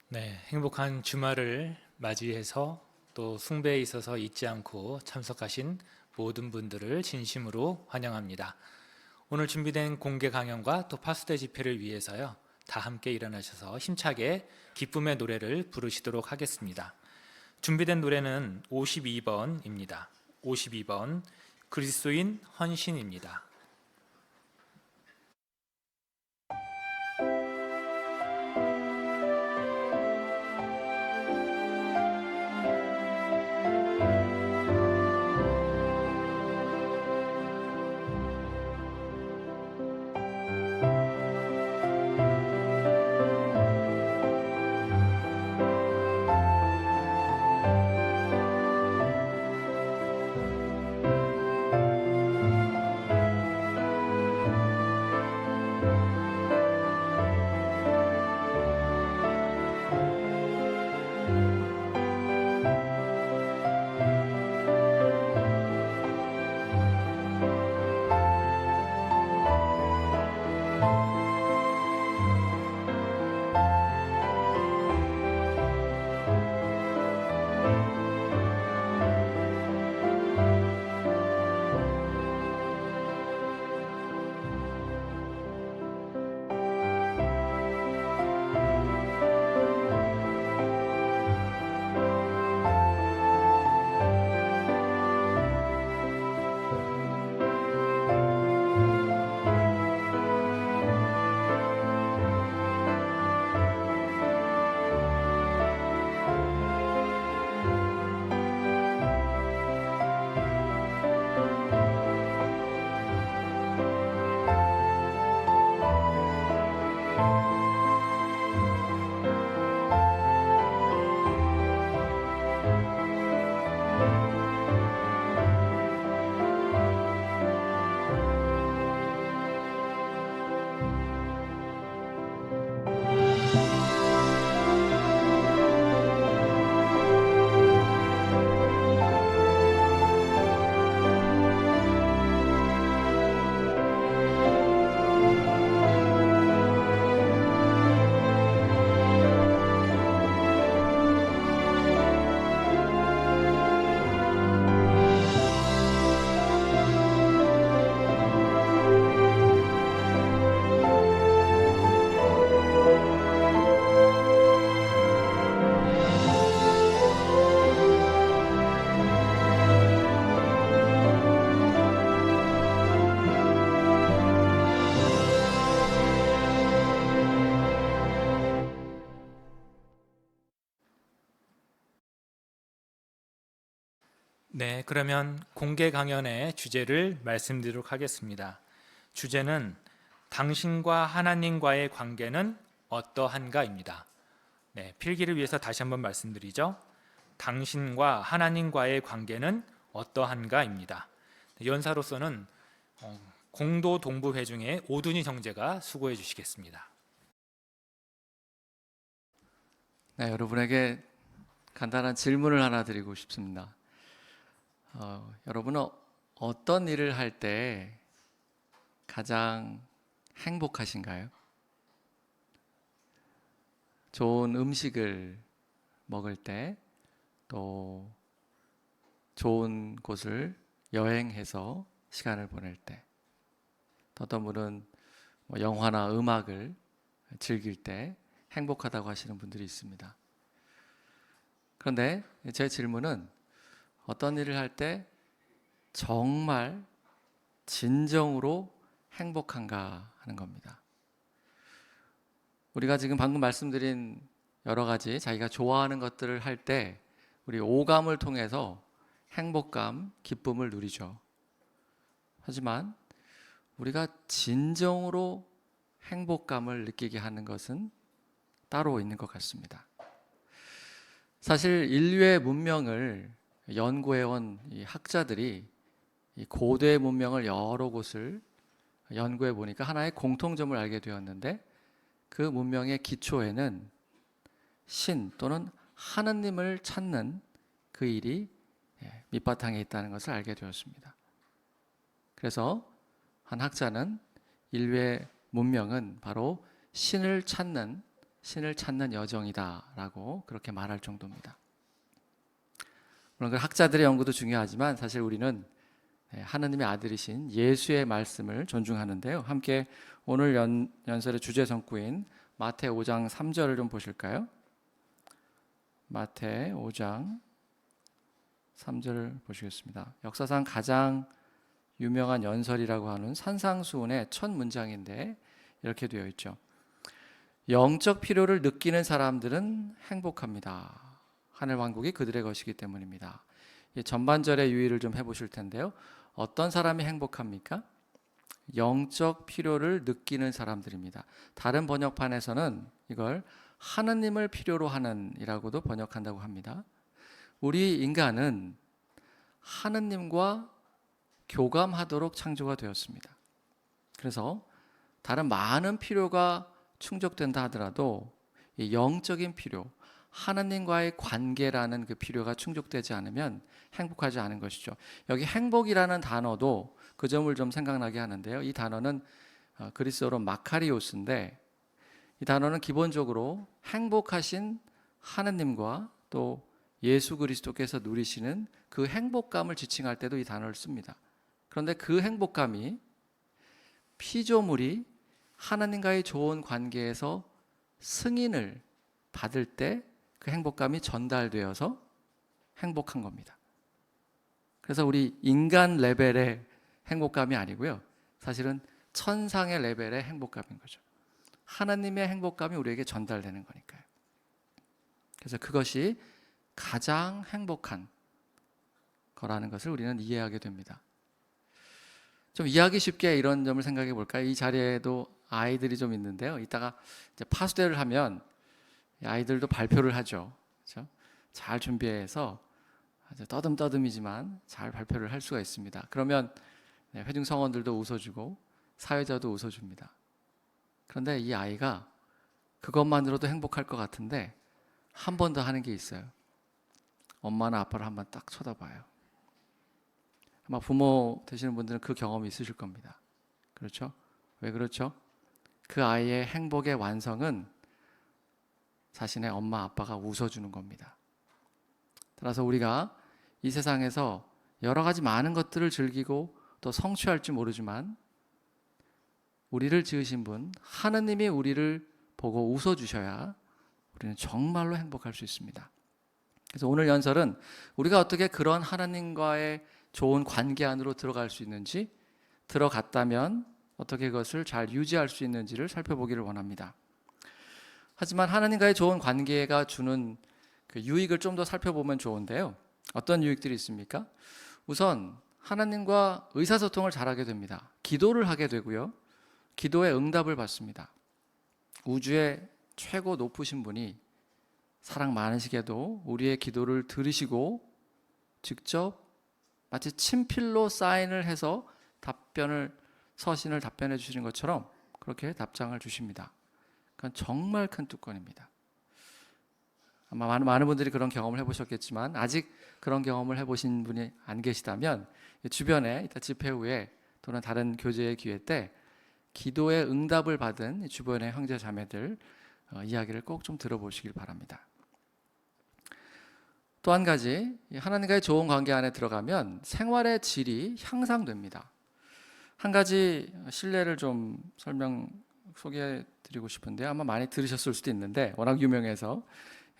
네, 행복한 주말을 맞이해서 또 숭배에 있어서 잊지 않고 참석하신 모든 분들을 진심으로 환영합니다. 오늘 준비된 공개 강연과 또 파수대 집회를 위해서요, 다 함께 일어나셔서 힘차게 기쁨의 노래를 부르시도록 하겠습니다. 준비된 노래는 52번입니다. 52번 그리스도인 헌신입니다. 네, 그러면 공개 강연의 주제를 말씀드리도록 하겠습니다. 주제는 당신과 하나님과의 관계는 어떠한가입니다. 네, 필기를 위해서 다시 한번 말씀드리죠. 당신과 하나님과의 관계는 어떠한가입니다. 연사로서는 공도 동부회 중에 오둔희 형제가 수고해 주시겠습니다. 네, 여러분에게 간단한 질문을 하나 드리고 싶습니다. 여러분은 어떤 일을 할 때 가장 행복하신가요? 좋은 음식을 먹을 때, 또 좋은 곳을 여행해서 시간을 보낼 때, 또 어떤 분은 영화나 음악을 즐길 때 행복하다고 하시는 분들이 있습니다. 그런데 제 질문은 어떤 일을 할 때 정말 진정으로 행복한가 하는 겁니다. 우리가 지금 방금 말씀드린 여러 가지 자기가 좋아하는 것들을 할 때 우리 오감을 통해서 행복감, 기쁨을 누리죠. 하지만 우리가 진정으로 행복감을 느끼게 하는 것은 따로 있는 것 같습니다. 사실 인류의 문명을 연구해온 이 학자들이 이 고대 문명을 여러 곳을 연구해 보니까 하나의 공통점을 알게 되었는데, 그 문명의 기초에는 신 또는 하느님을 찾는 그 일이 밑바탕에 있다는 것을 알게 되었습니다. 그래서 한 학자는 인류의 문명은 바로 신을 찾는 신을 찾는 여정이다라고 그렇게 말할 정도입니다. 물론 그 학자들의 연구도 중요하지만 사실 우리는 하느님의 아들이신 예수의 말씀을 존중하는데요. 함께 오늘 연설의 주제 성구인 마태 5장 3절을 좀 보실까요? 마태 5장 3절을 보시겠습니다. 역사상 가장 유명한 연설이라고 하는 산상수훈의 첫 문장인데 이렇게 되어 있죠. 영적 필요를 느끼는 사람들은 행복합니다. 하늘 왕국이 그들의 것이기 때문입니다. 전반절의 유의를 좀 해보실 텐데요. 어떤 사람이 행복합니까? 영적 필요를 느끼는 사람들입니다. 다른 번역판에서는 이걸 하느님을 필요로 하는 이라고도 번역한다고 합니다. 우리 인간은 하느님과 교감하도록 창조가 되었습니다. 그래서 다른 많은 필요가 충족된다 하더라도 이 영적인 필요, 하나님과의 관계라는 그 필요가 충족되지 않으면 행복하지 않은 것이죠. 여기 행복이라는 단어도 그 점을 좀 생각나게 하는데요. 이 단어는 그리스어로 마카리오스인데 이 단어는 기본적으로 행복하신 하느님과 또 예수 그리스도께서 누리시는 그 행복감을 지칭할 때도 이 단어를 씁니다. 그런데 그 행복감이 피조물이 하나님과의 좋은 관계에서 승인을 받을 때 그 행복감이 전달되어서 행복한 겁니다. 그래서 우리 인간 레벨의 행복감이 아니고요. 사실은 천상의 레벨의 행복감인 거죠. 하나님의 행복감이 우리에게 전달되는 거니까요. 그래서 그것이 가장 행복한 거라는 것을 우리는 이해하게 됩니다. 좀 이해하기 쉽게 이런 점을 생각해 볼까요? 이 자리에도 아이들이 좀 있는데요. 이따가 이제 파수대를 하면 아이들도 발표를 하죠. 그렇죠? 잘 준비해서 아주 떠듬떠듬이지만 잘 발표를 할 수가 있습니다. 그러면 회중 성원들도 웃어주고 사회자도 웃어줍니다. 그런데 이 아이가 그것만으로도 행복할 것 같은데 한 번 더 하는 게 있어요. 엄마나 아빠를 한번 딱 쳐다봐요. 아마 부모 되시는 분들은 그 경험이 있으실 겁니다. 그렇죠? 왜 그렇죠? 그 아이의 행복의 완성은 자신의 엄마 아빠가 웃어주는 겁니다. 따라서 우리가 이 세상에서 여러 가지 많은 것들을 즐기고 또 성취할지 모르지만 우리를 지으신 분 하느님이 우리를 보고 웃어주셔야 우리는 정말로 행복할 수 있습니다. 그래서 오늘 연설은 우리가 어떻게 그런 하나님과의 좋은 관계 안으로 들어갈 수 있는지, 들어갔다면 어떻게 그것을 잘 유지할 수 있는지를 살펴보기를 원합니다. 하지만 하나님과의 좋은 관계가 주는 그 유익을 좀 더 살펴보면 좋은데요. 어떤 유익들이 있습니까? 우선 하나님과 의사소통을 잘하게 됩니다. 기도를 하게 되고요. 기도의 응답을 받습니다. 우주의 최고 높으신 분이 사랑 많으시게도 우리의 기도를 들으시고 직접 마치 친필로 사인을 해서 서신을 답변해 주시는 것처럼 그렇게 답장을 주십니다. 그건 정말 큰 특권입니다. 아마 많은 분들이 그런 경험을 해보셨겠지만 아직 그런 경험을 해보신 분이 안 계시다면 주변에 이따 집회 후에 또는 다른 교제의 기회 때 기도의 응답을 받은 주변의 형제 자매들 이야기를 꼭 좀 들어보시길 바랍니다. 또 한 가지, 하나님과의 좋은 관계 안에 들어가면 생활의 질이 향상됩니다. 한 가지 실례를 좀 소개해 드리고 싶은데 아마 많이 들으셨을 수도 있는데 워낙 유명해서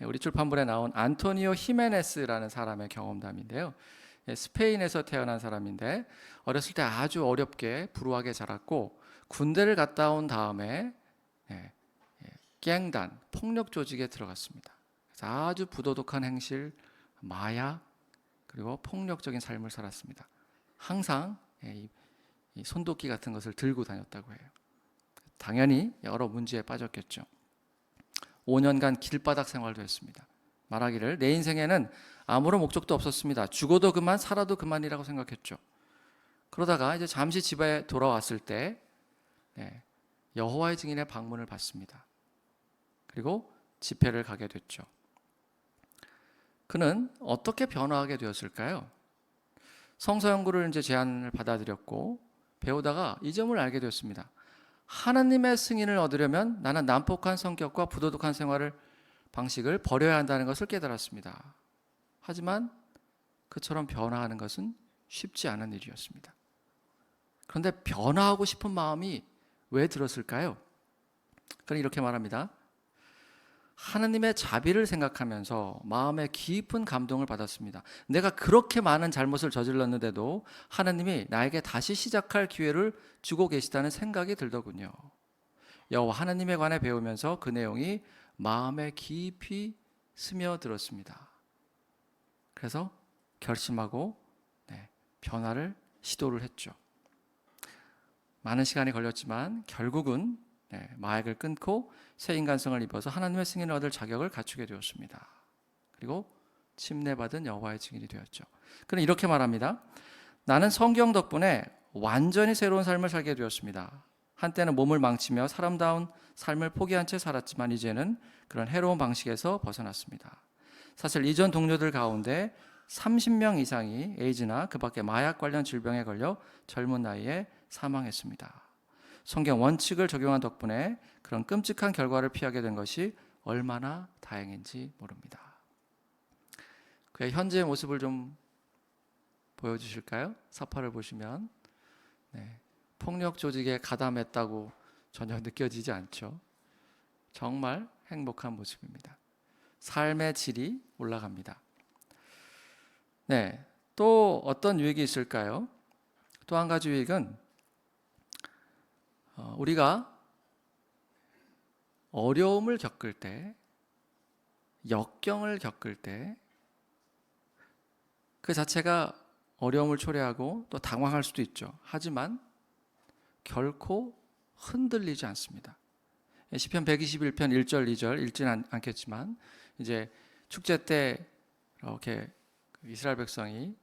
우리 출판물에 나온 안토니오 히메네스라는 사람의 경험담인데요. 스페인에서 태어난 사람인데 어렸을 때 아주 어렵게 불우하게 자랐고 군대를 갔다 온 다음에 갱단, 폭력 조직에 들어갔습니다. 그래서 아주 부도덕한 행실, 마약, 그리고 폭력적인 삶을 살았습니다. 항상 이 손도끼 같은 것을 들고 다녔다고 해요. 당연히 여러 문제에 빠졌겠죠. 5년간 길바닥 생활도 했습니다. 말하기를 내 인생에는 아무런 목적도 없었습니다. 죽어도 그만, 살아도 그만이라고 생각했죠. 그러다가 이제 잠시 집에 돌아왔을 때 여호와의 증인의 방문을 받습니다. 그리고 집회를 가게 됐죠. 그는 어떻게 변화하게 되었을까요? 성서 연구를 이제 제안을 받아들였고 배우다가 이 점을 알게 되었습니다. 하나님의 승인을 얻으려면 나는 난폭한 성격과 부도덕한 방식을 버려야 한다는 것을 깨달았습니다. 하지만 그처럼 변화하는 것은 쉽지 않은 일이었습니다. 그런데 변화하고 싶은 마음이 왜 들었을까요? 그는 이렇게 말합니다. 하나님의 자비를 생각하면서 마음에 깊은 감동을 받았습니다. 내가 그렇게 많은 잘못을 저질렀는데도 하나님이 나에게 다시 시작할 기회를 주고 계시다는 생각이 들더군요. 여호와 하나님에 관해 배우면서 그 내용이 마음에 깊이 스며들었습니다. 그래서 결심하고 변화를 시도를 했죠. 많은 시간이 걸렸지만 결국은 마약을 끊고 새 인간성을 입어서 하나님의 승인을 얻을 자격을 갖추게 되었습니다. 그리고 침례받은 여호와의 증인이 되었죠. 그는 이렇게 말합니다. 나는 성경 덕분에 완전히 새로운 삶을 살게 되었습니다. 한때는 몸을 망치며 사람다운 삶을 포기한 채 살았지만 이제는 그런 해로운 방식에서 벗어났습니다. 사실 이전 동료들 가운데 30명 이상이 에이즈나 그 밖에 마약 관련 질병에 걸려 젊은 나이에 사망했습니다. 성경 원칙을 적용한 덕분에 그런 끔찍한 결과를 피하게 된 것이 얼마나 다행인지 모릅니다. 그의 현재의 모습을 좀 보여주실까요? 사파를 보시면 폭력 조직에 가담했다고 전혀 느껴지지 않죠. 정말 행복한 모습입니다. 삶의 질이 올라갑니다. 또 어떤 유익이 있을까요? 또 한 가지 유익은 우리가 어려움을 겪을 때, 역경을 겪을 때 그 자체가 어려움을 초래하고 또 당황할 수도 있죠. 하지만 결코 흔들리지 않습니다. 시편 121편 1절 2절 읽지는 않겠지만 이제 축제 때 이렇게 이스라엘 백성이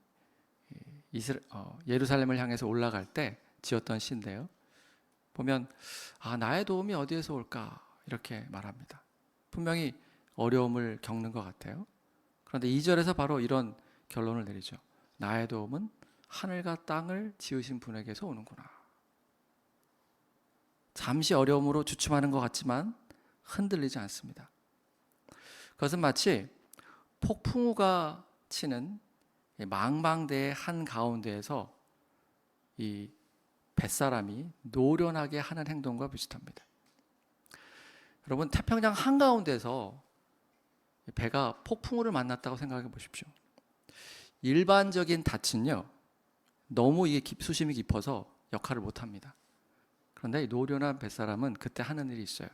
예루살렘을 향해서 올라갈 때 지었던 시인데요. 보면 나의 도움이 어디에서 올까 이렇게 말합니다. 분명히 어려움을 겪는 것 같아요. 그런데 2절에서 바로 이런 결론을 내리죠. 나의 도움은 하늘과 땅을 지으신 분에게서 오는구나. 잠시 어려움으로 주춤하는 것 같지만 흔들리지 않습니다. 그것은 마치 폭풍우가 치는 망망대해 한가운데에서 이 뱃사람이 노련하게 하는 행동과 비슷합니다. 여러분, 태평양 한가운데서 배가 폭풍우를 만났다고 생각해 보십시오. 일반적인 닻은요, 너무 이게 수심이 깊어서 역할을 못합니다. 그런데 이 노련한 뱃사람은 그때 하는 일이 있어요.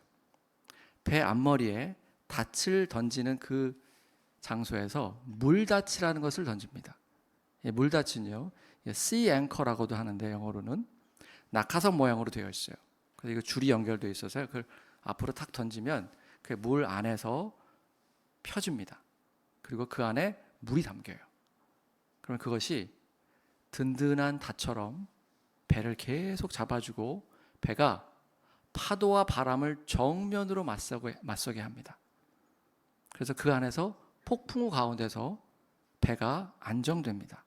배 앞머리에 닻을 던지는 그 장소에서 물닻이라는 것을 던집니다. 물닻은요, sea anchor라고도 하는데 영어로는 낙하산 모양으로 되어 있어요. 그래서 이거 줄이 연결되어 있어서 그걸 앞으로 탁 던지면 그 물 안에서 펴집니다. 그리고 그 안에 물이 담겨요. 그러면 그것이 든든한 닷처럼 배를 계속 잡아주고 배가 파도와 바람을 정면으로 맞서게 합니다. 그래서 그 안에서 폭풍우 가운데서 배가 안정됩니다.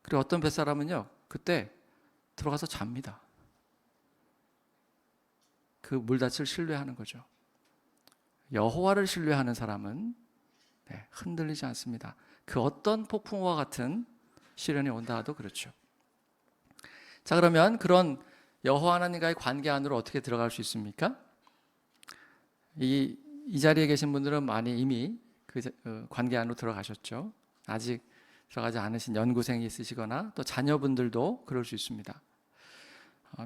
그리고 어떤 뱃사람은요, 그때 들어가서 잡니다. 그 물닻을 신뢰하는 거죠. 여호와를 신뢰하는 사람은 흔들리지 않습니다. 그 어떤 폭풍우와 같은 시련이 온다 하도 그렇죠. 자, 그러면 그런 여호와 하나님과의 관계 안으로 어떻게 들어갈 수 있습니까? 이 자리에 계신 분들은 많이 이미 그 관계 안으로 들어가셨죠. 아직 들어가지 않으신 연구생이 있으시거나 또 자녀분들도 그럴 수 있습니다.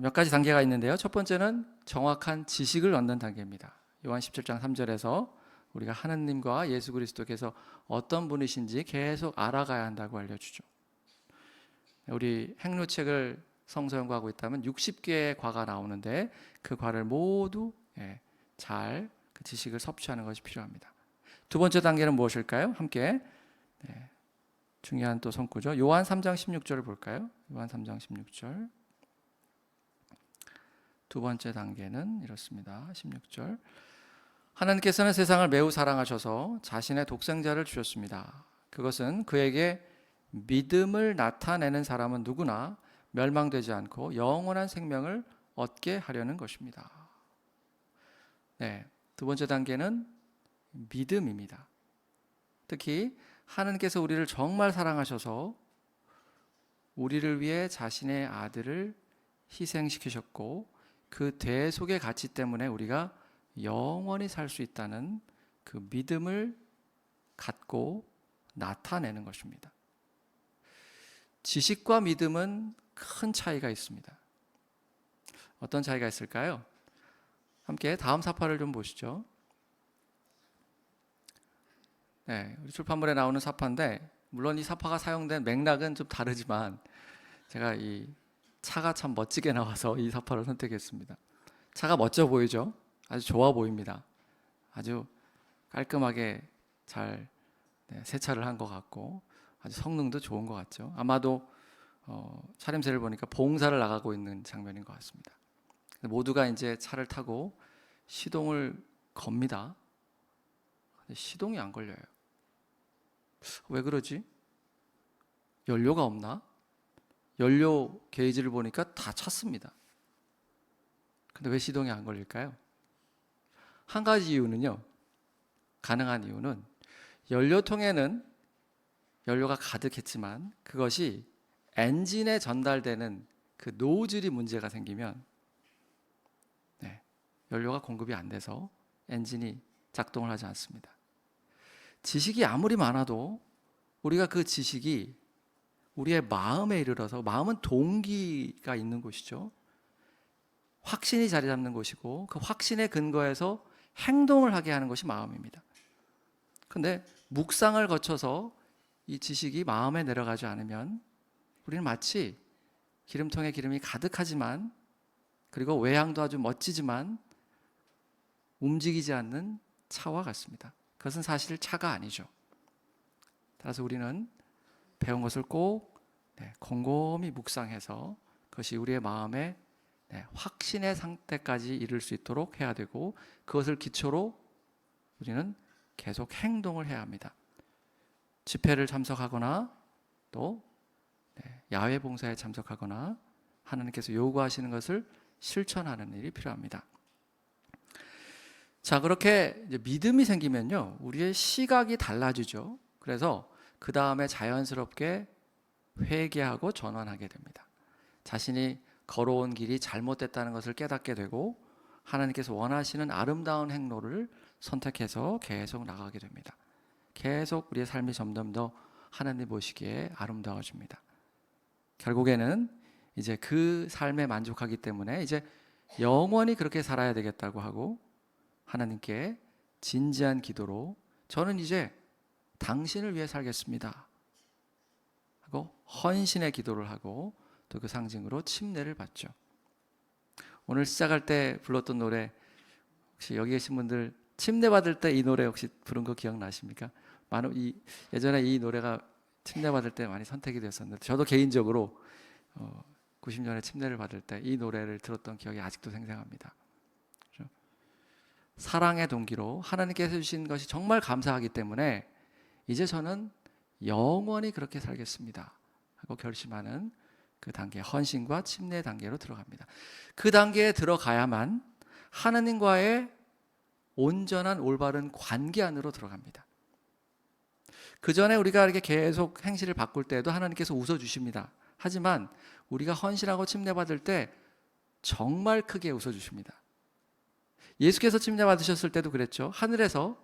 몇 가지 단계가 있는데요. 첫 번째는 정확한 지식을 얻는 단계입니다. 요한 17장 3절에서 우리가 하나님과 예수 그리스도께서 어떤 분이신지 계속 알아가야 한다고 알려주죠. 우리 행로책을 성서 연구하고 있다면 60개의 과가 나오는데 그 과를 모두 잘 그 지식을 섭취하는 것이 필요합니다. 두 번째 단계는 무엇일까요? 함께 중요한 또 성구죠. 요한 3장 16절을 볼까요? 요한 3장 16절. 두 번째 단계는 이렇습니다. 16절. 하나님께서는 세상을 매우 사랑하셔서 자신의 독생자를 주셨습니다. 그것은 그에게 믿음을 나타내는 사람은 누구나 멸망되지 않고 영원한 생명을 얻게 하려는 것입니다. 네, 두 번째 단계는 믿음입니다. 특히 하나님께서 우리를 정말 사랑하셔서 우리를 위해 자신의 아들을 희생시키셨고 그 대속의 가치 때문에 우리가 영원히 살 수 있다는 그 믿음을 갖고 나타내는 것입니다. 지식과 믿음은 큰 차이가 있습니다. 어떤 차이가 있을까요? 함께 다음 사파를 좀 보시죠. 네, 우리 출판물에 나오는 사파인데 물론 이 사파가 사용된 맥락은 좀 다르지만 제가 이 차가 참 멋지게 나와서 이 사파를 선택했습니다. 차가 멋져 보이죠? 아주 좋아 보입니다. 아주 깔끔하게 잘 세차를 한 것 같고 아주 성능도 좋은 것 같죠. 아마도 차림새를 보니까 봉사를 나가고 있는 장면인 것 같습니다. 모두가 이제 차를 타고 시동을 겁니다. 근데 시동이 안 걸려요. 왜 그러지? 연료가 없나? 연료 게이지를 보니까 다 찼습니다. 근데 왜 시동이 안 걸릴까요? 한 가지 이유는요. 가능한 이유는 연료통에는 연료가 가득했지만 그것이 엔진에 전달되는 그 노즐이 문제가 생기면 연료가 공급이 안 돼서 엔진이 작동을 하지 않습니다. 지식이 아무리 많아도 우리가 그 지식이 우리의 마음에 이르러서, 마음은 동기가 있는 곳이죠. 확신이 자리 잡는 곳이고 그 확신의 근거에서 행동을 하게 하는 것이 마음입니다. 그런데 묵상을 거쳐서 이 지식이 마음에 내려가지 않으면 우리는 마치 기름통에 기름이 가득하지만 그리고 외양도 아주 멋지지만 움직이지 않는 차와 같습니다. 그것은 사실 차가 아니죠. 따라서 우리는 배운 것을 꼭 곰곰이 묵상해서 그것이 우리의 마음에 확신의 상태까지 이를 수 있도록 해야 되고 그것을 기초로 우리는 계속 행동을 해야 합니다. 집회를 참석하거나 또 야외 봉사에 참석하거나 하나님께서 요구하시는 것을 실천하는 일이 필요합니다. 자, 그렇게 이제 믿음이 생기면요, 우리의 시각이 달라지죠. 그래서 그 다음에 자연스럽게 회개하고 전환하게 됩니다. 자신이 걸어온 길이 잘못됐다는 것을 깨닫게 되고 하나님께서 원하시는 아름다운 행로를 선택해서 계속 나가게 됩니다. 계속 우리의 삶이 점점 더 하나님 보시기에 아름다워집니다. 결국에는 이제 그 삶에 만족하기 때문에 이제 영원히 그렇게 살아야 되겠다고 하고 하나님께 진지한 기도로 저는 이제 당신을 위해 살겠습니다 하고 헌신의 기도를 하고 또 그 상징으로 침례를 받죠. 오늘 시작할 때 불렀던 노래 혹시 여기 계신 분들 침례 받을 때 이 노래 혹시 부른 거 기억나십니까? 예전에 이 노래가 침례 받을 때 많이 선택이 됐었는데 저도 개인적으로 90년에 침례를 받을 때 이 노래를 들었던 기억이 아직도 생생합니다. 그렇죠? 사랑의 동기로 하나님께서 주신 것이 정말 감사하기 때문에 이제 저는 영원히 그렇게 살겠습니다 하고 결심하는 그 단계, 헌신과 침례 단계로 들어갑니다. 그 단계에 들어가야만 하나님과의 온전한 올바른 관계 안으로 들어갑니다. 그 전에 우리가 이렇게 계속 행실을 바꿀 때도 하나님께서 웃어주십니다. 하지만 우리가 헌신하고 침례 받을 때 정말 크게 웃어주십니다. 예수께서 침례 받으셨을 때도 그랬죠. 하늘에서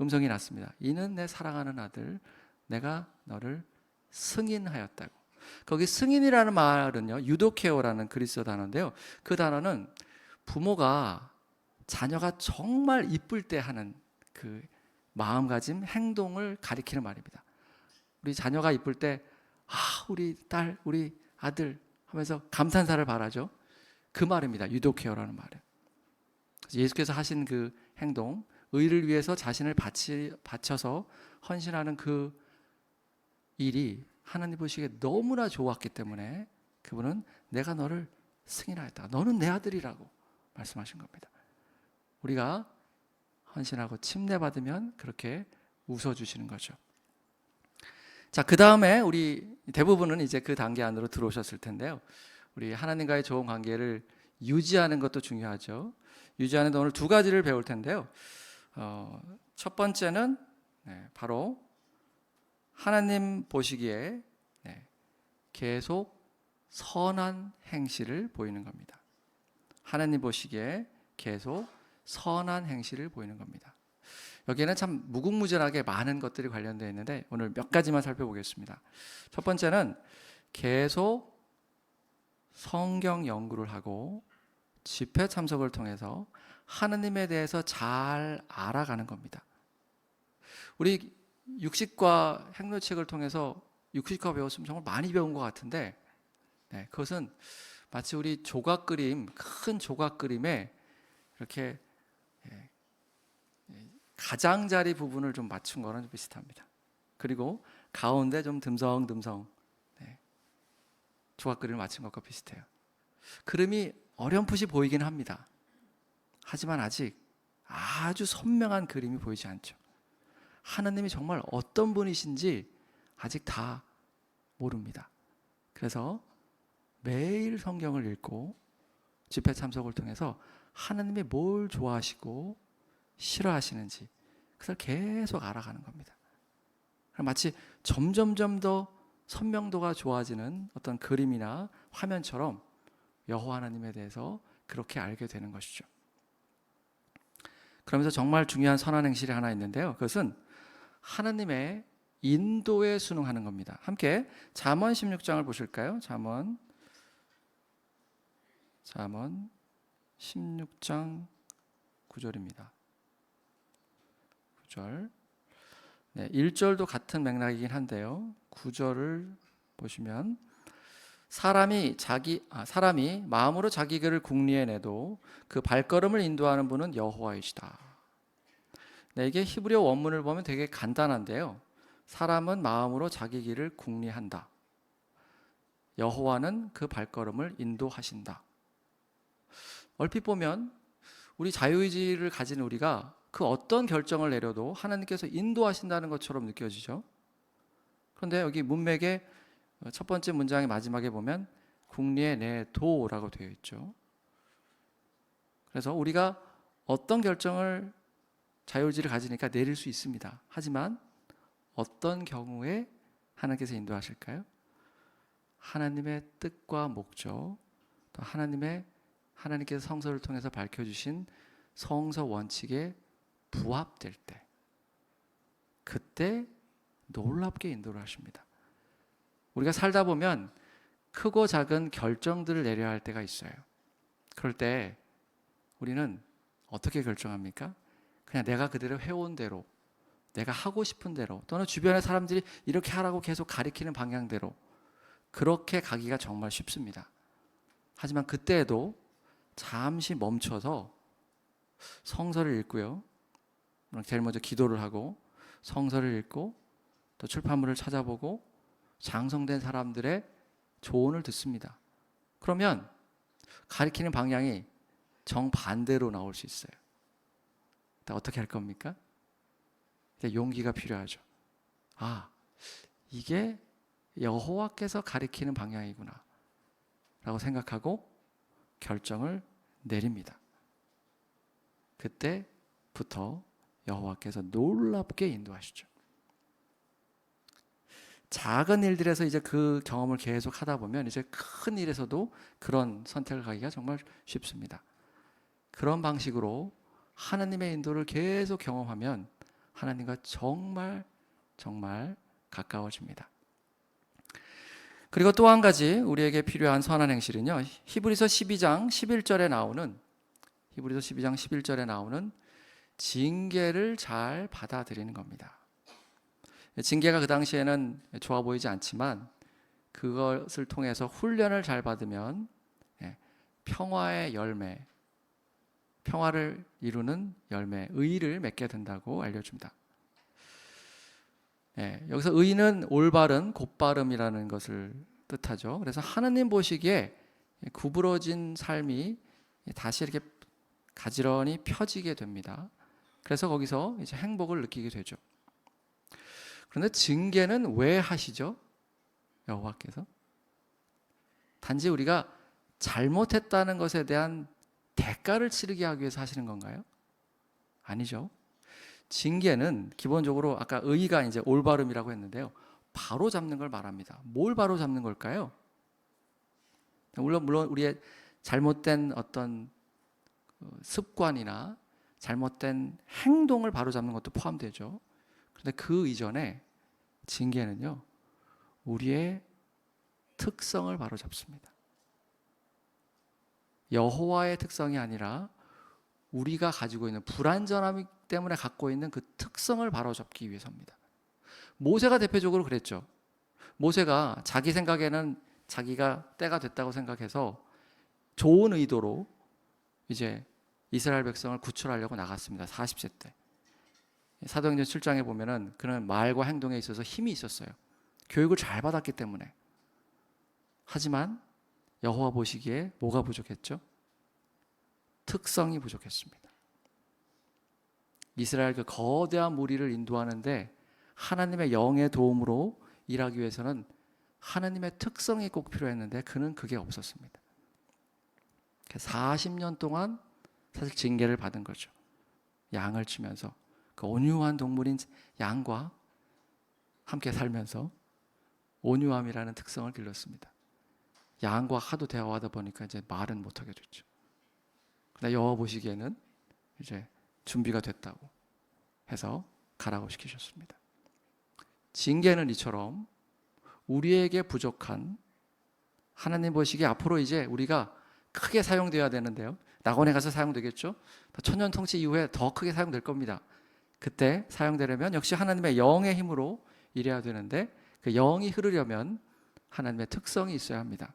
음성이 났습니다. 이는 내 사랑하는 아들, 내가 너를 승인하였다고. 거기 승인이라는 말은요, 유도케오라는 그리스어 단어인데요. 그 단어는 부모가 자녀가 정말 이쁠 때 하는 그 마음가짐, 행동을 가리키는 말입니다. 우리 자녀가 이쁠 때 우리 딸, 우리 아들 하면서 감탄사를 바라죠. 그 말입니다. 유도케어라는 말은. 예수께서 하신 그 행동, 의를 위해서 자신을 바쳐서 헌신하는 그 일이 하나님 보시기에 너무나 좋았기 때문에 그분은 내가 너를 승인하였다. 너는 내 아들이라고 말씀하신 겁니다. 우리가 헌신하고 침례 받으면 그렇게 웃어주시는 거죠. 자, 그 다음에 우리 대부분은 이제 그 단계 안으로 들어오셨을 텐데요. 우리 하나님과의 좋은 관계를 유지하는 것도 중요하죠. 유지하는데 오늘 두 가지를 배울 텐데요. 첫 번째는 바로 하나님 보시기에 계속 선한 행실을 보이는 겁니다. 하나님 보시기에 계속 선한 행실을 보이는 겁니다. 여기에는 참 무궁무진하게 많은 것들이 관련되어 있는데 오늘 몇 가지만 살펴보겠습니다. 첫 번째는 계속 성경 연구를 하고 집회 참석을 통해서 하나님에 대해서 잘 알아가는 겁니다. 우리 육식과 행로책을 통해서 육식과 배웠으면 정말 많이 배운 것 같은데 그것은 마치 우리 조각 그림, 큰 조각 그림에 이렇게 가장자리 부분을 좀 맞춘 거랑 좀 비슷합니다. 그리고 가운데 좀 듬성듬성 조각 그림을 맞춘 것과 비슷해요. 그림이 어렴풋이 보이긴 합니다. 하지만 아직 아주 선명한 그림이 보이지 않죠. 하나님이 정말 어떤 분이신지 아직 다 모릅니다. 그래서 매일 성경을 읽고 집회 참석을 통해서 하나님이 뭘 좋아하시고 싫어하시는지 그걸 계속 알아가는 겁니다. 마치 점점점 더 선명도가 좋아지는 어떤 그림이나 화면처럼 여호와 하나님에 대해서 그렇게 알게 되는 것이죠. 그러면서 정말 중요한 선한 행실이 하나 있는데요. 그것은 하나님의 인도에 순응하는 겁니다. 함께 잠언 16장을 보실까요? 잠언 16장 9절입니다. 9절. 1절도 같은 맥락이긴 한데요. 9절을 보시면 사람이 마음으로 자기 길을 궁리해 내도 그 발걸음을 인도하는 분은 여호와이시다. 이게 히브리어 원문을 보면 되게 간단한데요. 사람은 마음으로 자기 길을 궁리한다. 여호와는 그 발걸음을 인도하신다. 얼핏 보면 우리 자유의지를 가진 우리가 그 어떤 결정을 내려도 하나님께서 인도하신다는 것처럼 느껴지죠. 그런데 여기 문맥의 첫 번째 문장의 마지막에 보면 궁리에 내도라고 되어 있죠. 그래서 우리가 어떤 결정을 자유의지를 가지니까 내릴 수 있습니다. 하지만 어떤 경우에 하나님께서 인도하실까요? 하나님의 뜻과 목적, 또 하나님께서 성서를 통해서 밝혀주신 성서 원칙에 부합될 때, 그때 놀랍게 인도를 하십니다. 우리가 살다 보면 크고 작은 결정들을 내려야 할 때가 있어요. 그럴 때 우리는 어떻게 결정합니까? 그냥 내가 그대로 해온 대로, 내가 하고 싶은 대로, 또는 주변의 사람들이 이렇게 하라고 계속 가리키는 방향대로 그렇게 가기가 정말 쉽습니다. 하지만 그때에도 잠시 멈춰서 성서를 읽고요. 제일 먼저 기도를 하고 성서를 읽고 또 출판물을 찾아보고 장성된 사람들의 조언을 듣습니다. 그러면 가리키는 방향이 정반대로 나올 수 있어요. 어떻게 할 겁니까? 용기가 필요하죠. 이게 여호와께서 가리키는 방향이구나 라고 생각하고 결정을 내립니다. 그때부터 여호와께서 놀랍게 인도하시죠. 작은 일들에서 이제 그 경험을 계속 하다 보면 이제 큰 일에서도 그런 선택을 하기가 정말 쉽습니다. 그런 방식으로 하나님의 인도를 계속 경험하면 하나님과 정말 가까워집니다. 그리고 또 한 가지 우리에게 필요한 선한 행실은요. 히브리서 12장 11절에 나오는 징계를 잘 받아들이는 겁니다. 징계가 그 당시에는 좋아 보이지 않지만 그것을 통해서 훈련을 잘 받으면 평화의 열매, 평화를 이루는 열매, 의를 맺게 된다고 알려줍니다. 여기서 의는 올바른, 곧바름이라는 것을 뜻하죠. 그래서 하나님 보시기에 구부러진 삶이 다시 이렇게 가지런히 펴지게 됩니다. 그래서 거기서 이제 행복을 느끼게 되죠. 그런데 징계는 왜 하시죠? 여호와께서? 단지 우리가 잘못했다는 것에 대한 대가를 치르게 하기 위해서 하시는 건가요? 아니죠. 징계는 기본적으로 아까 의가 이제 올바름이라고 했는데요. 바로 잡는 걸 말합니다. 뭘 바로 잡는 걸까요? 물론 우리의 잘못된 어떤 습관이나 잘못된 행동을 바로 잡는 것도 포함되죠. 그런데 그 이전에 징계는요, 우리의 특성을 바로 잡습니다. 여호와의 특성이 아니라 우리가 가지고 있는 불완전함 때문에 갖고 있는 그 특성을 바로 잡기 위해서입니다. 모세가 대표적으로 그랬죠. 모세가 자기 생각에는 자기가 때가 됐다고 생각해서 좋은 의도로 이제 이스라엘 백성을 구출하려고 나갔습니다. 40세 때. 사도행전 7장에 보면은 그는 말과 행동에 있어서 힘이 있었어요. 교육을 잘 받았기 때문에. 하지만 여호와 보시기에 뭐가 부족했죠? 특성이 부족했습니다. 이스라엘 그 거대한 무리를 인도하는데 하나님의 영의 도움으로 일하기 위해서는 하나님의 특성이 꼭 필요했는데 그는 그게 없었습니다. 40년 동안 사실 징계를 받은 거죠. 양을 치면서 그 온유한 동물인 양과 함께 살면서 온유함이라는 특성을 길렀습니다. 양과 하도 대화하다 보니까 이제 말은 못하게 됐죠. 그러나 여호와 보시기에는 이제 준비가 됐다고 해서 가라고 시키셨습니다. 징계는 이처럼 우리에게 부족한, 하나님 보시기에 앞으로 이제 우리가 크게 사용되어야 되는데요. 낙원에 가서 사용되겠죠. 천년 통치 이후에 더 크게 사용될 겁니다. 그때 사용되려면 역시 하나님의 영의 힘으로 일해야 되는데 그 영이 흐르려면 하나님의 특성이 있어야 합니다.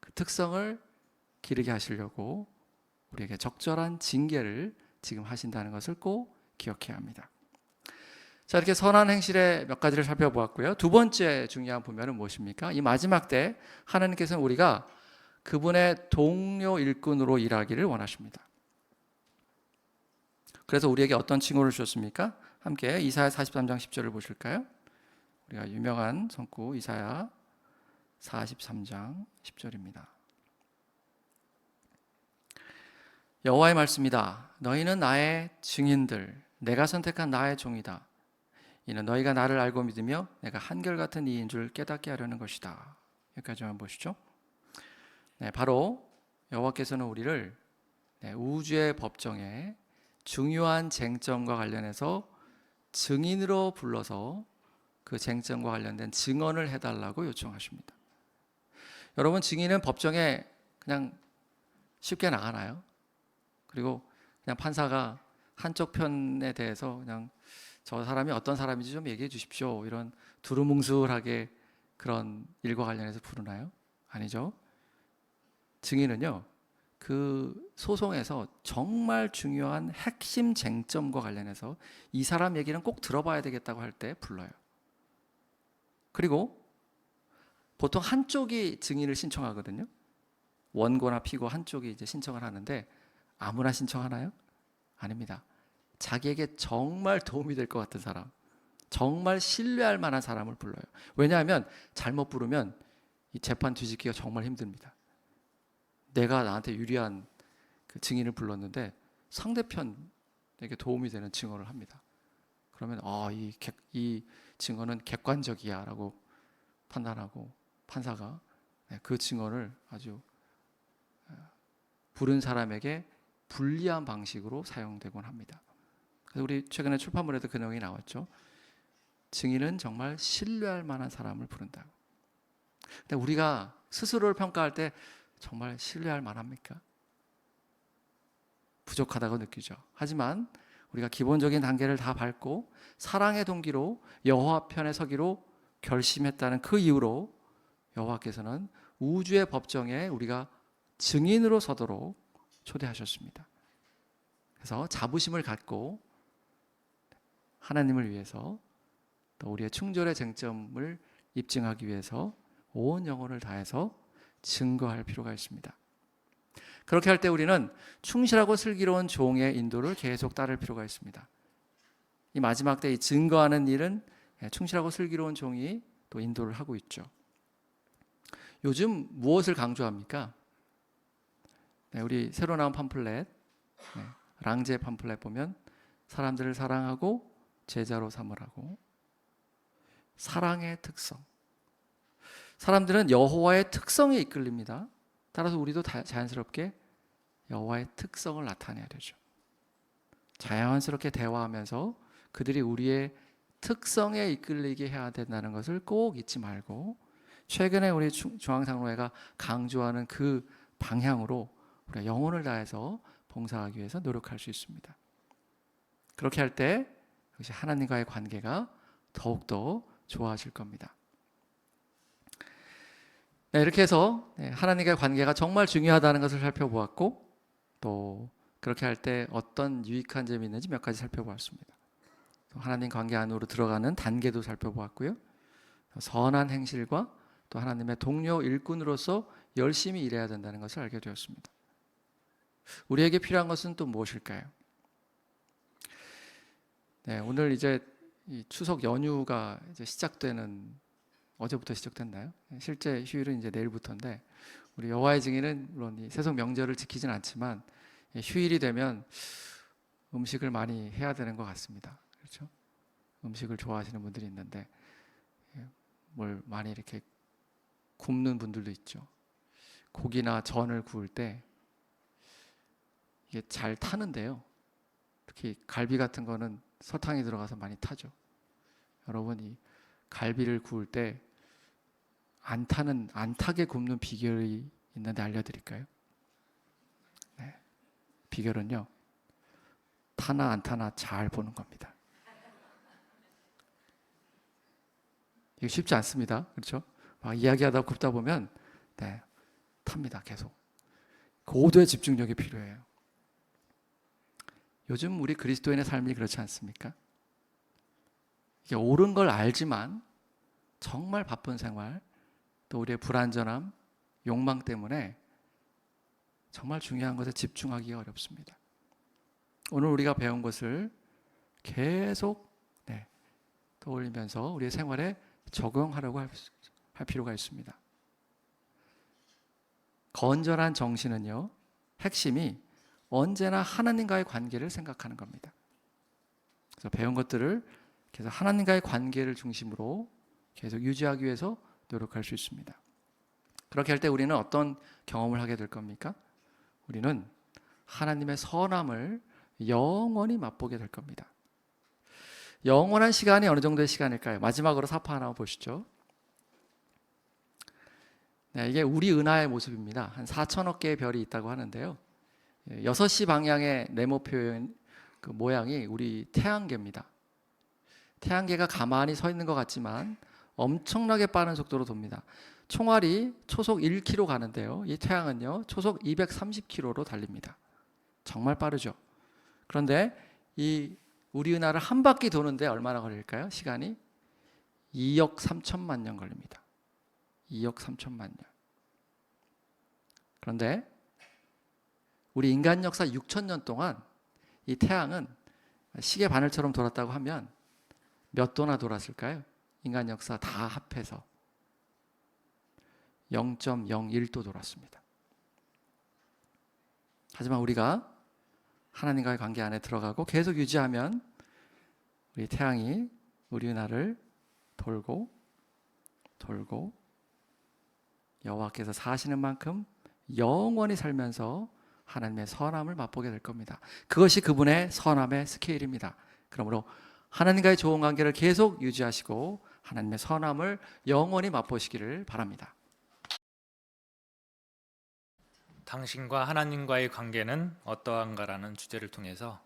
그 특성을 기르게 하시려고 우리에게 적절한 징계를 지금 하신다는 것을 꼭 기억해야 합니다. 자, 이렇게 선한 행실의 몇 가지를 살펴보았고요. 두 번째 중요한 부면은 무엇입니까? 이 마지막 때 하나님께서는 우리가 그분의 동료 일꾼으로 일하기를 원하십니다. 그래서 우리에게 어떤 칭호를 주셨습니까? 함께 이사야 43장 10절을 보실까요? 우리가 유명한 성구 이사야 43장 10절입니다. 여호와의 말씀이다. 너희는 나의 증인들, 내가 선택한 나의 종이다. 이는 너희가 나를 알고 믿으며 내가 한결같은 이인 줄 깨닫게 하려는 것이다. 여기까지만 보시죠. 네, 바로 여호와께서는 우리를 우주의 법정에 중요한 쟁점과 관련해서 증인으로 불러서 그 쟁점과 관련된 증언을 해달라고 요청하십니다. 여러분, 증인은 법정에 그냥 쉽게 나가나요? 그리고 그냥 판사가 한쪽 편에 대해서 그냥 저 사람이 어떤 사람인지 좀 얘기해 주십시오, 이런 두루뭉술하게 그런 일과 관련해서 부르나요? 아니죠. 증인은요, 그 소송에서 정말 중요한 핵심 쟁점과 관련해서 이 사람 얘기는 꼭 들어봐야 되겠다고 할 때 불러요. 그리고 보통 한쪽이 증인을 신청하거든요. 원고나 피고 한쪽이 이제 신청을 하는데 아무나 신청하나요? 아닙니다. 자기에게 정말 도움이 될 것 같은 사람, 정말 신뢰할 만한 사람을 불러요. 왜냐하면 잘못 부르면 이 재판 뒤집기가 정말 힘듭니다. 내가 나한테 유리한 그 증인을 불렀는데 상대편에게 도움이 되는 증언을 합니다. 그러면 이 증언은 객관적이야 라고 판단하고 판사가 그 증언을 아주 부른 사람에게 불리한 방식으로 사용되곤 합니다. 그래서 우리 최근에 출판물에도 그 내용이 나왔죠. 증인은 정말 신뢰할 만한 사람을 부른다. 근데 우리가 스스로를 평가할 때 정말 신뢰할 만합니까? 부족하다고 느끼죠. 하지만 우리가 기본적인 단계를 다 밟고 사랑의 동기로 여호와 편에 서기로 결심했다는 그 이유로 여호와께서는 우주의 법정에 우리가 증인으로 서도록 초대하셨습니다. 그래서 자부심을 갖고 하나님을 위해서 또 우리의 충절의 쟁점을 입증하기 위해서 온 영혼을 다해서 증거할 필요가 있습니다. 그렇게 할 때 우리는 충실하고 슬기로운 종의 인도를 계속 따를 필요가 있습니다. 이 마지막 때 이 증거하는 일은 충실하고 슬기로운 종이 또 인도를 하고 있죠. 요즘 무엇을 강조합니까? 네, 우리 새로 나온 팜플렛, 네, 랑제 팜플렛 보면 사람들을 사랑하고 제자로 삼으라고. 사랑의 특성. 사람들은 여호와의 특성에 이끌립니다. 따라서 우리도 자연스럽게 여호와의 특성을 나타내야 되죠. 자연스럽게 대화하면서 그들이 우리의 특성에 이끌리게 해야 된다는 것을 꼭 잊지 말고, 최근에 우리 중앙장로회가 강조하는 그 방향으로 우리가 영혼을 다해서 봉사하기 위해서 노력할 수 있습니다. 그렇게 할 때 그것이 하나님과의 관계가 더욱더 좋아질 겁니다. 네, 이렇게 해서 하나님과의 관계가 정말 중요하다는 것을 살펴보았고, 또 그렇게 할 때 어떤 유익한 점이 있는지 몇 가지 살펴보았습니다. 하나님 관계 안으로 들어가는 단계도 살펴보았고요. 선한 행실과 또 하나님의 동료 일꾼으로서 열심히 일해야 된다는 것을 알게 되었습니다. 우리에게 필요한 것은 또 무엇일까요? 네, 오늘 이제 이 추석 연휴가 이제 시작되는, 어제부터 시작됐나요? 실제 휴일은 이제 내일부터인데, 우리 여호와의 증인은 물론 이 세속 명절을 지키진 않지만 휴일이 되면 음식을 많이 해야 되는 것 같습니다. 그렇죠? 음식을 좋아하시는 분들이 있는데 뭘 많이 이렇게 굽는 분들도 있죠. 고기나 전을 구울 때 이게 잘 타는데요. 특히 갈비 같은 거는 설탕이 들어가서 많이 타죠. 여러분, 이 갈비를 구울 때 안 타게 굽는 비결이 있는데 알려드릴까요? 네, 비결은요, 타나 안 타나 잘 보는 겁니다. 이거 쉽지 않습니다. 그렇죠? 막 이야기하다 굽다 보면 네, 탑니다. 계속. 고도의 집중력이 필요해요. 요즘 우리 그리스도인의 삶이 그렇지 않습니까? 이게 옳은 걸 알지만 정말 바쁜 생활, 또 우리의 불완전함, 욕망 때문에 정말 중요한 것에 집중하기가 어렵습니다. 오늘 우리가 배운 것을 계속 떠올리면서 우리의 생활에 적용하려고 할 필요가 있습니다. 건전한 정신은요, 핵심이 언제나 하나님과의 관계를 생각하는 겁니다. 그래서 배운 것들을 계속 하나님과의 관계를 중심으로 계속 유지하기 위해서 노력할 수 있습니다. 그렇게 할 때 우리는 어떤 경험을 하게 될 겁니까? 우리는 하나님의 선함을 영원히 맛보게 될 겁니다. 영원한 시간이 어느 정도의 시간일까요? 마지막으로 사파 하나 보시죠. 네, 이게 우리 은하의 모습입니다. 한 4천억 개의 별이 있다고 하는데요. 6시 방향의 네모표의 그 모양이 우리 태양계입니다. 태양계가 가만히 서 있는 것 같지만 엄청나게 빠른 속도로 돕니다. 총알이 초속 1km 가는데요. 이 태양은요, 초속 230km로 달립니다. 정말 빠르죠. 그런데 이 우리 은하를 한 바퀴 도는데 얼마나 걸릴까요? 시간이 2억 3천만 년 걸립니다. 2억 3천만 년. 그런데 우리 인간 역사 6천년 동안 이 태양은 시계 바늘처럼 돌았다고 하면 몇 도나 돌았을까요? 인간 역사 다 합해서 0.01도 돌았습니다. 하지만 우리가 하나님과의 관계 안에 들어가고 계속 유지하면 우리 태양이 우리 은하를 돌고 여호와께서 사시는 만큼 영원히 살면서 하나님의 선함을 맛보게 될 겁니다. 그것이 그분의 선함의 스케일입니다. 그러므로 하나님과의 좋은 관계를 계속 유지하시고 하나님의 선함을 영원히 맛보시기를 바랍니다. 당신과 하나님과의 관계는 어떠한가라는 주제를 통해서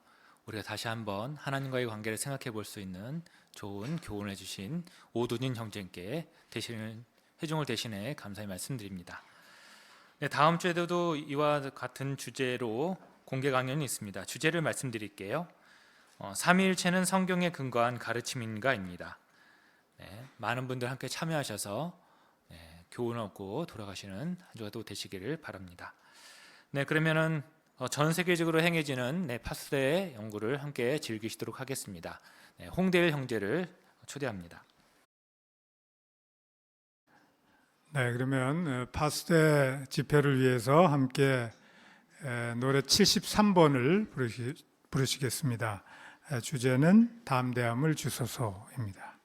우리가 다시 한번 하나님과의 관계를 생각해 볼 수 있는 좋은 교훈을 해주신 오둔인 형제님께 회중을 대신해 감사의 말씀드립니다. 네, 다음 주에도 이와 같은 주제로 공개 강연이 있습니다. 주제를 말씀드릴게요. 삼위일체는 성경에 근거한 가르침인가입니다. 네, 많은 분들 함께 참여하셔서 교훈을 얻고 돌아가시는 한 주가 또 되시기를 바랍니다. 네, 그러면은 전 세계적으로 행해지는 파스데의 연구를 함께 즐기시도록 하겠습니다. 홍대일 형제를 초대합니다. 네, 그러면 파스데 집회를 위해서 함께 노래 73번을 부르시겠습니다. 주제는 담대함을 주소서입니다.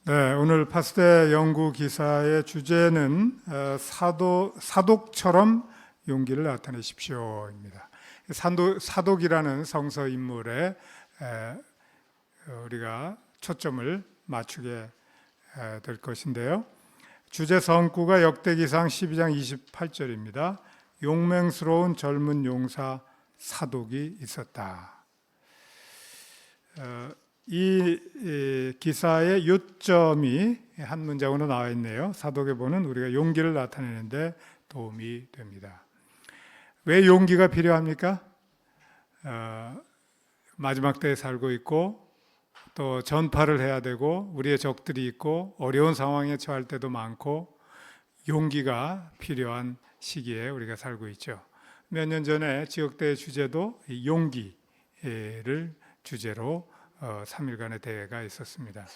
네, 오늘 파스대 연구 기사의 주제는 사독처럼 용기를 나타내십시오입니다. 사독이라는 성서 인물에 우리가 초점을 맞추게 될 것인데요. 주제 성구가 역대기상 12장 28절입니다. 용맹스러운 젊은 용사 사독이 있었다. 이 기사의 요점이 한 문장으로 나와 있네요. 사독에 보는 우리가 용기를 나타내는데 도움이 됩니다. 왜 용기가 필요합니까? 마지막 때에 살고 있고 또 전파를 해야 되고 우리의 적들이 있고 어려운 상황에 처할 때도 많고 용기가 필요한 시기에 우리가 살고 있죠. 몇 년 전에 지역대회 주제도 용기를 주제로 3일간의 대회가 있었습니다.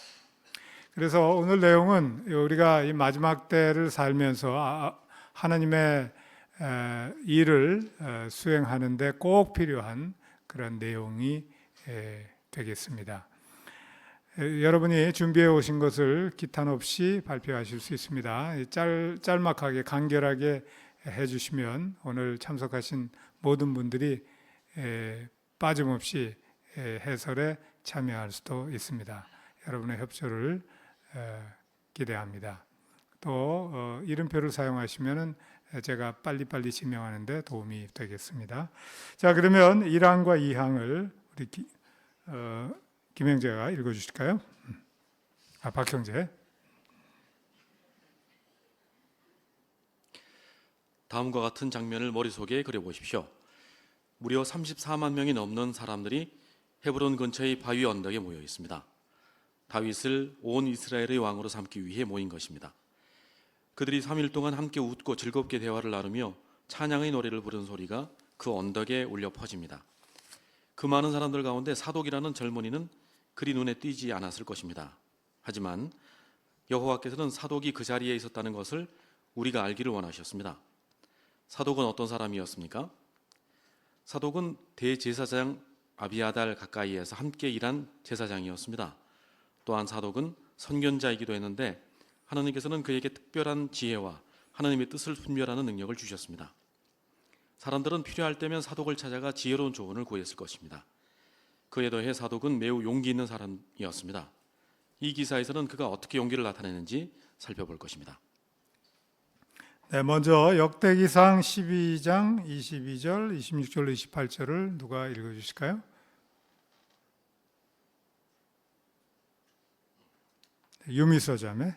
그래서 오늘 내용은 우리가 이 마지막 때를 살면서 하나님의 일을 수행하는데 꼭 필요한 그런 내용이 되겠습니다. 여러분이 준비해 오신 것을 기탄 없이 발표하실 수 있습니다. 짤막하게 간결하게 해주시면 오늘 참석하신 모든 분들이 빠짐없이 해설에 참여할 수도 있습니다. 여러분의 협조를 기대합니다. 또 이름표를 사용하시면 제가 빨리빨리 지명하는 데 도움이 되겠습니다. 자, 그러면 1항과 2항을 우리 김영재가 읽어주실까요? 박형재. 다음과 같은 장면을 머릿속에 그려보십시오. 무려 34만 명이 넘는 사람들이 헤브론 근처의 바위 언덕에 모여 있습니다. 다윗을 온 이스라엘의 왕으로 삼기 위해 모인 것입니다. 그들이 3일 동안 함께 웃고 즐겁게 대화를 나누며 찬양의 노래를 부르는 소리가 그 언덕에 울려 퍼집니다. 그 많은 사람들 가운데 사독이라는 젊은이는 그리 눈에 띄지 않았을 것입니다. 하지만 여호와께서는 사독이 그 자리에 있었다는 것을 우리가 알기를 원하셨습니다. 사독은 어떤 사람이었습니까? 사독은 대제사장 아비아달 가까이에서 함께 일한 제사장이었습니다. 또한 사독은 선견자이기도 했는데 하나님께서는 그에게 특별한 지혜와 하나님의 뜻을 분별하는 능력을 주셨습니다. 사람들은 필요할 때면 사독을 찾아가 지혜로운 조언을 구했을 것입니다. 그에 더해 사독은 매우 용기 있는 사람이었습니다. 이 기사에서는 그가 어떻게 용기를 나타내는지 살펴볼 것입니다. 네, 먼저 역대기상 12장 22절, 26절, 28절을 누가 읽어주실까요? 유미서 자매.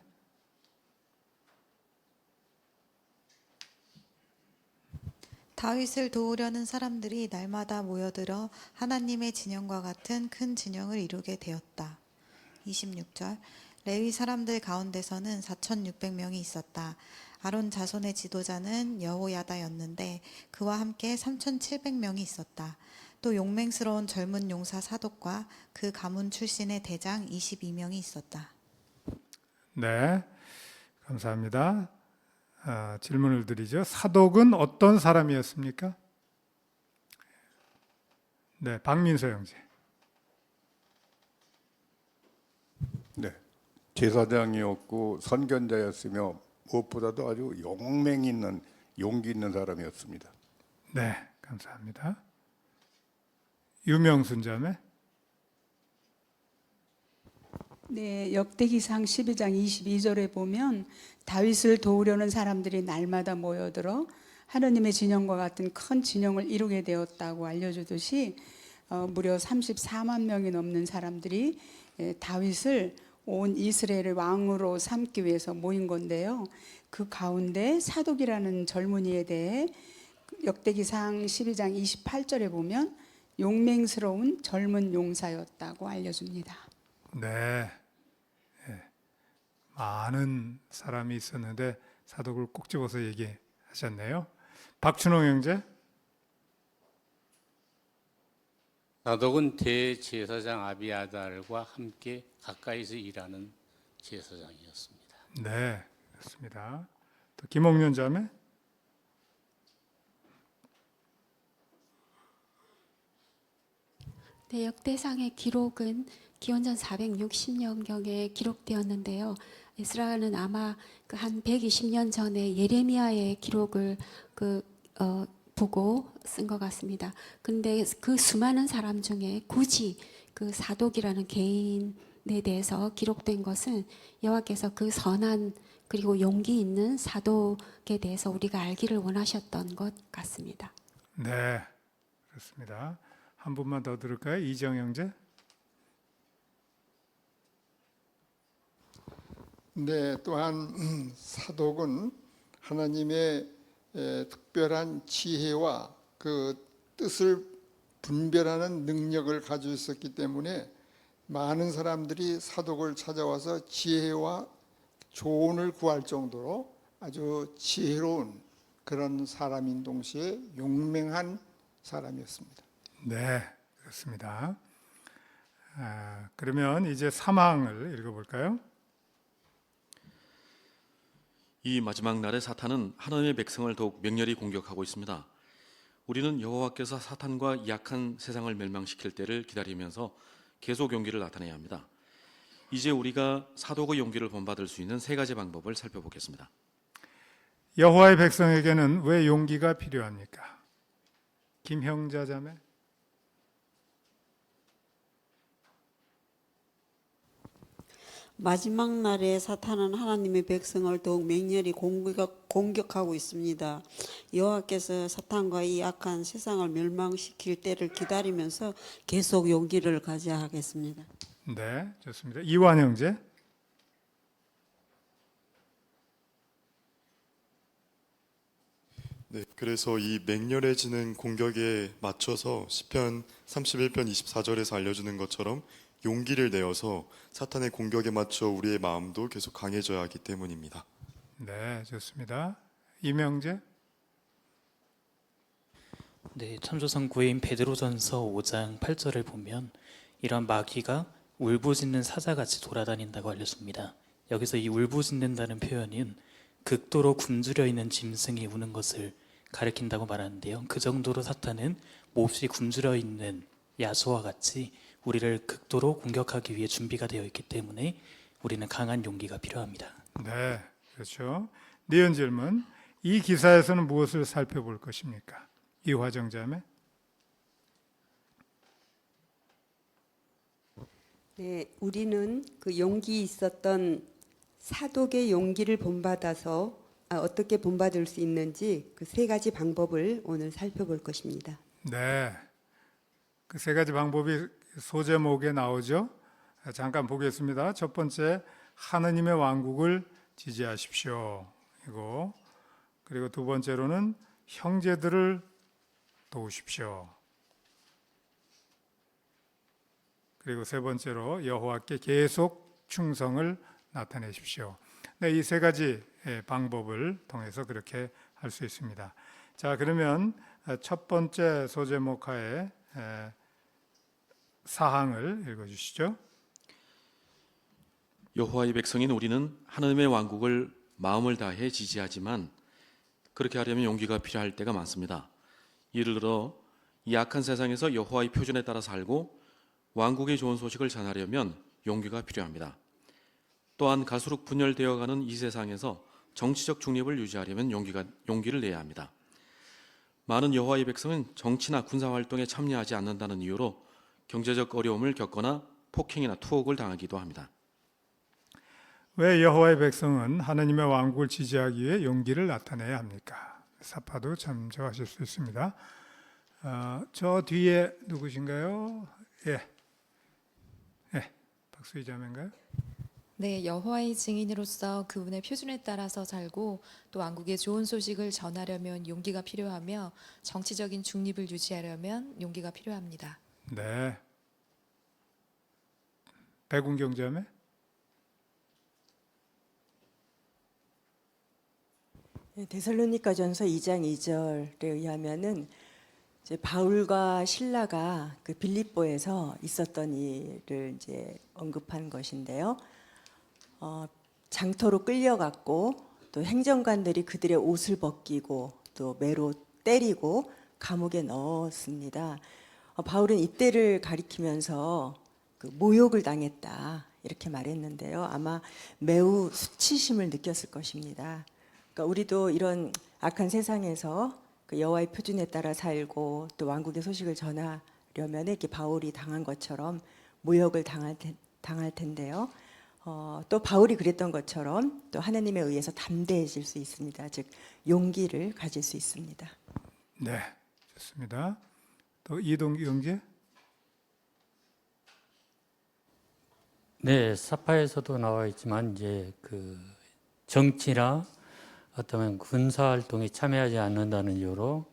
다윗을 도우려는 사람들이 날마다 모여들어 하나님의 진영과 같은 큰 진영을 이루게 되었다. 26절 레위 사람들 가운데서는 4,600명이 있었다. 아론 자손의 지도자는 여호야다였는데 그와 함께 3,700명이 있었다. 또 용맹스러운 젊은 용사 사독과 그 가문 출신의 대장 22명이 있었다. 네, 감사합니다. 질문을 드리죠. 사독은 어떤 사람이었습니까? 네, 박민서 형제. 네, 제사장이었고 선견자였으며 무엇보다도 아주 용맹 있는 용기 있는 사람이었습니다. 네, 감사합니다. 유명순 자매. 네, 역대기상 12장 22절에 보면 다윗을 도우려는 사람들이 날마다 모여들어 하느님의 진영과 같은 큰 진영을 이루게 되었다고 알려주듯이 무려 34만 명이 넘는 사람들이 다윗을 온 이스라엘의 왕으로 삼기 위해서 모인 건데요. 그 가운데 사독이라는 젊은이에 대해 역대기상 12장 28절에 보면 용맹스러운 젊은 용사였다고 알려줍니다. 네, 많은 사람이 있었는데 사독을 꼭 집어서 얘기하셨네요. 박춘홍 형제. 사독은 대제사장 아비아달과 함께 가까이서 일하는 제사장이었습니다. 네, 그렇습니다. 또 김홍년 자매. 네, 역대상의 기록은 기원전 460년경에 기록되었는데요. 에스라는 아마 한 120년 전에 예레미야의 기록을 보고 쓴 것 같습니다. 근데 그 수많은 사람 중에 굳이 그 사독이라는 개인에 대해서 기록된 것은 여호와께서 그 선한 그리고 용기 있는 사독에 대해서 우리가 알기를 원하셨던 것 같습니다. 네, 그렇습니다. 한 분만 더 들을까요? 이정 형제. 네, 또한 사독은 하나님의 특별한 지혜와 그 뜻을 분별하는 능력을 가지고 있었기 때문에 많은 사람들이 사독을 찾아와서 지혜와 조언을 구할 정도로 아주 지혜로운 그런 사람인 동시에 용맹한 사람이었습니다. 네, 그렇습니다. 그러면 이제 사망을 읽어볼까요? 이 마지막 날에 사탄은 하나님의 백성을 더욱 맹렬히 공격하고 있습니다. 우리는 여호와께서 사탄과 이 악한 세상을 멸망시킬 때를 기다리면서 계속 용기를 나타내야 합니다. 이제 우리가 사독의 용기를 본받을 수 있는 세 가지 방법을 살펴보겠습니다. 여호와의 백성에게는 왜 용기가 필요합니까? 김형자 자매. 마지막 날에 사탄은 하나님의 백성을 더욱 맹렬히 공격하고 있습니다. 여호와께서 사탄과 이 악한 세상을 멸망시킬 때를 기다리면서 계속 용기를 가져야 하겠습니다. 네, 좋습니다. 이완 형제. 네, 그래서 이 맹렬해지는 공격에 맞춰서 시편 31편 24절에서 알려주는 것처럼 용기를 내어서 사탄의 공격에 맞춰 우리의 마음도 계속 강해져야 하기 때문입니다. 네, 좋습니다. 임형제. 네, 참조선 구해인 베드로전서 5장 8절을 보면 이런 마귀가 울부짖는 사자같이 돌아다닌다고 알려줍니다. 여기서 이 울부짖는다는 표현은 극도로 굶주려 있는 짐승이 우는 것을 가리킨다고 말하는데요. 그 정도로 사탄은 몹시 굶주려 있는 야수와 같이 우리를 극도로 공격하기 위해 준비가 되어 있기 때문에 우리는 강한 용기가 필요합니다. 네, 그렇죠. 니은 질문. 이 기사에서는 무엇을 살펴볼 것입니까? 이화정자매. 네, 우리는 그 용기 있었던 사독의 용기를 본받아서 어떻게 본받을 수 있는지 그 세 가지 방법을 오늘 살펴볼 것입니다. 네, 그 세 가지 방법이 소제목에 나오죠. 잠깐 보겠습니다. 첫 번째, 하느님의 왕국을 지지하십시오. 이거. 그리고 두 번째로는 형제들을 도우십시오. 그리고 세 번째로 여호와께 계속 충성을 나타내십시오. 네, 이 세 가지 방법을 통해서 그렇게 할 수 있습니다. 자, 그러면 첫 번째 소제목 하에 사항을 읽어주시죠. 여호와의 백성인 우리는 하나님의 왕국을 마음을 다해 지지하지만 그렇게 하려면 용기가 필요할 때가 많습니다. 예를 들어 이 악한 세상에서 여호와의 표준에 따라 살고 왕국의 좋은 소식을 전하려면 용기가 필요합니다. 또한 갈수록 분열되어가는 이 세상에서 정치적 중립을 유지하려면 용기를 내야 합니다. 많은 여호와의 백성은 정치나 군사활동에 참여하지 않는다는 이유로 경제적 어려움을 겪거나 폭행이나 투옥을 당하기도 합니다. 왜 여호와의 백성은 하나님의 왕국을 지지하기 위해 용기를 나타내야 합니까? 사파도 참조하실 수 있습니다. 저 뒤에 누구신가요? 예, 박수희 자매인가요? 네, 여호와의 증인으로서 그분의 표준에 따라서 살고 또 왕국의 좋은 소식을 전하려면 용기가 필요하며 정치적인 중립을 유지하려면 용기가 필요합니다. 네. 백운경 자매. 데살로니가전서 2장 2절에 의하면은 이제 바울과 실라가 그 빌립보에서 있었던 일을 이제 언급한 것인데요. 장터로 끌려갔고 또 행정관들이 그들의 옷을 벗기고 또 매로 때리고 감옥에 넣었습니다. 바울은 이때를 가리키면서 그 모욕을 당했다 이렇게 말했는데요. 아마 매우 수치심을 느꼈을 것입니다. 그러니까 우리도 이런 악한 세상에서 그 여호와의 표준에 따라 살고 또 왕국의 소식을 전하려면 이렇게 바울이 당한 것처럼 모욕을 당할 텐데요. 또 바울이 그랬던 것처럼 또 하나님에 의해서 담대해질 수 있습니다. 즉 용기를 가질 수 있습니다. 네, 좋습니다. 또 이동규 형제. 네, 사파에서도 나와 있지만 이제 그 정치나 어떤 군사 활동에 참여하지 않는다는 이유로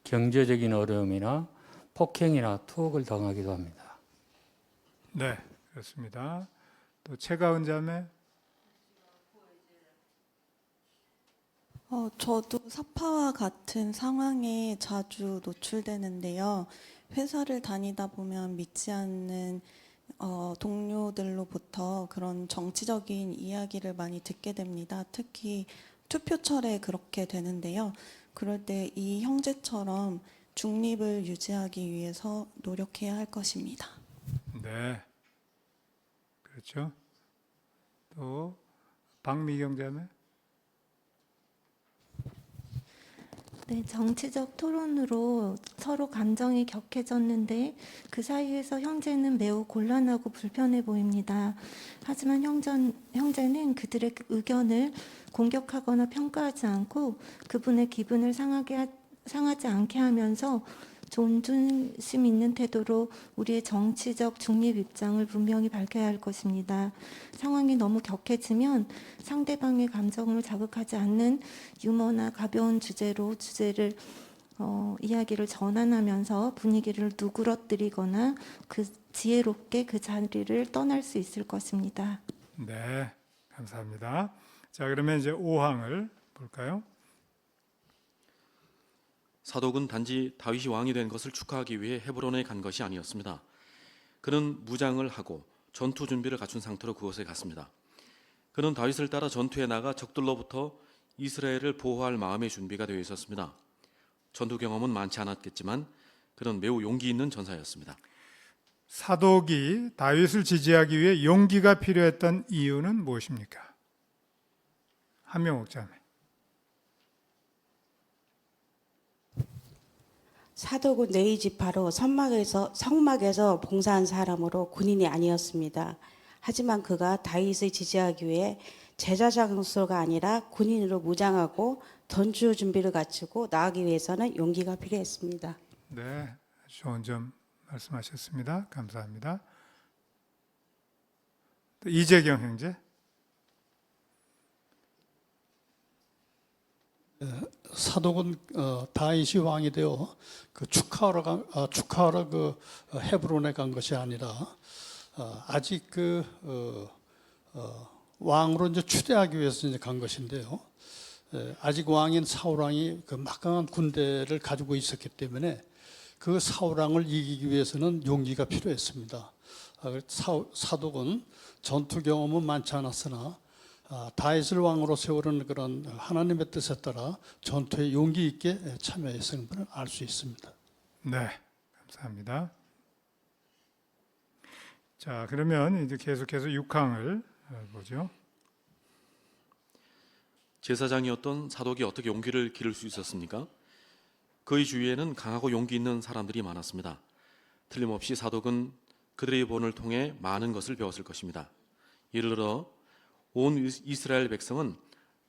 경제적인 어려움이나 폭행이나 투옥을 당하기도 합니다. 네, 그렇습니다. 또 최가은 자매. 저도 사파와 같은 상황에 자주 노출되는데요. 회사를 다니다 보면 믿지 않는 동료들로부터 그런 정치적인 이야기를 많이 듣게 됩니다. 특히 투표철에 그렇게 되는데요. 그럴 때 이 형제처럼 중립을 유지하기 위해서 노력해야 할 것입니다. 네, 그렇죠. 또 박미경 자매. 네, 정치적 토론으로 서로 감정이 격해졌는데 그 사이에서 형제는 매우 곤란하고 불편해 보입니다. 하지만 형제는 그들의 의견을 공격하거나 평가하지 않고 그분의 기분을 상하지 않게 하면서 존중심 있는 태도로 우리의 정치적 중립 입장을 분명히 밝혀야 할 것입니다. 상황이 너무 격해지면 상대방의 감정을 자극하지 않는 유머나 가벼운 주제를 이야기를 전환하면서 분위기를 누그러뜨리거나 지혜롭게 그 자리를 떠날 수 있을 것입니다. 네, 감사합니다. 자, 그러면 이제 5항을 볼까요? 사독은 단지 다윗이 왕이 된 것을 축하하기 위해 헤브론에 간 것이 아니었습니다. 그는 무장을 하고 전투 준비를 갖춘 상태로 그곳에 갔습니다. 그는 다윗을 따라 전투에 나가 적들로부터 이스라엘을 보호할 마음의 준비가 되어 있었습니다. 전투 경험은 많지 않았겠지만 그는 매우 용기 있는 전사였습니다. 사독이 다윗을 지지하기 위해 용기가 필요했던 이유는 무엇입니까? 한명옥 자매. 사독은 레위 지파로 성막에서 봉사한 사람으로 군인이 아니었습니다. 하지만 그가 다윗을 지지하기 위해 제자 장소가 아니라 군인으로 무장하고 전투 준비를 갖추고 나아가기 위해서는 용기가 필요했습니다. 네, 좋은 점 말씀하셨습니다. 감사합니다. 또 이재경 형제. 사독은 다윗이 왕이 되어 그 축하하러 그 헤브론에 간 것이 아니라 아직 왕으로 이제 추대하기 위해서 이제 간 것인데요. 아직 왕인 사울 왕이 그 막강한 군대를 가지고 있었기 때문에 그 사울 왕을 이기기 위해서는 용기가 필요했습니다. 사독은 전투 경험은 많지 않았으나 다윗을 왕으로 세우는 그런 하나님의 뜻에 따라 전투에 용기 있게 참여했음을 알 수 있습니다. 네, 감사합니다. 자, 그러면 이제 계속해서 6항을 보죠. 제사장이었던 사독이 어떻게 용기를 기를 수 있었습니까? 그의 주위에는 강하고 용기 있는 사람들이 많았습니다. 틀림없이 사독은 그들의 본을 통해 많은 것을 배웠을 것입니다. 예를 들어 온 이스라엘 백성은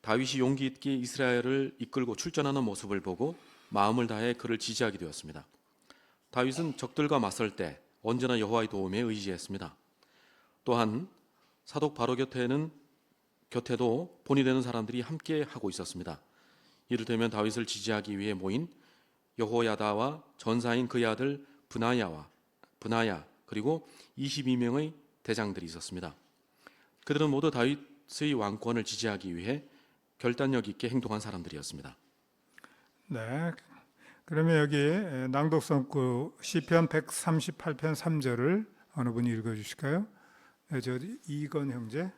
다윗이 용기 있게 이스라엘을 이끌고 출전하는 모습을 보고 마음을 다해 그를 지지하게 되었습니다. 다윗은 적들과 맞설 때 언제나 여호와의 도움에 의지했습니다. 또한 사독 바로 곁에도 본이 되는 사람들이 함께 하고 있었습니다. 이를테면 다윗을 지지하기 위해 모인 여호야다와 전사인 그의 아들 브나야 그리고 22명의 대장들이 있었습니다. 그들은 모두 다윗의 왕권을 지지하기 위해 결단력 있게 행동한 사람들이었습니다. 네, 그러면 여기 낭독성구 시편 138편 3절을 어느 분이 읽어주실까요? 네, 저 이건 형제.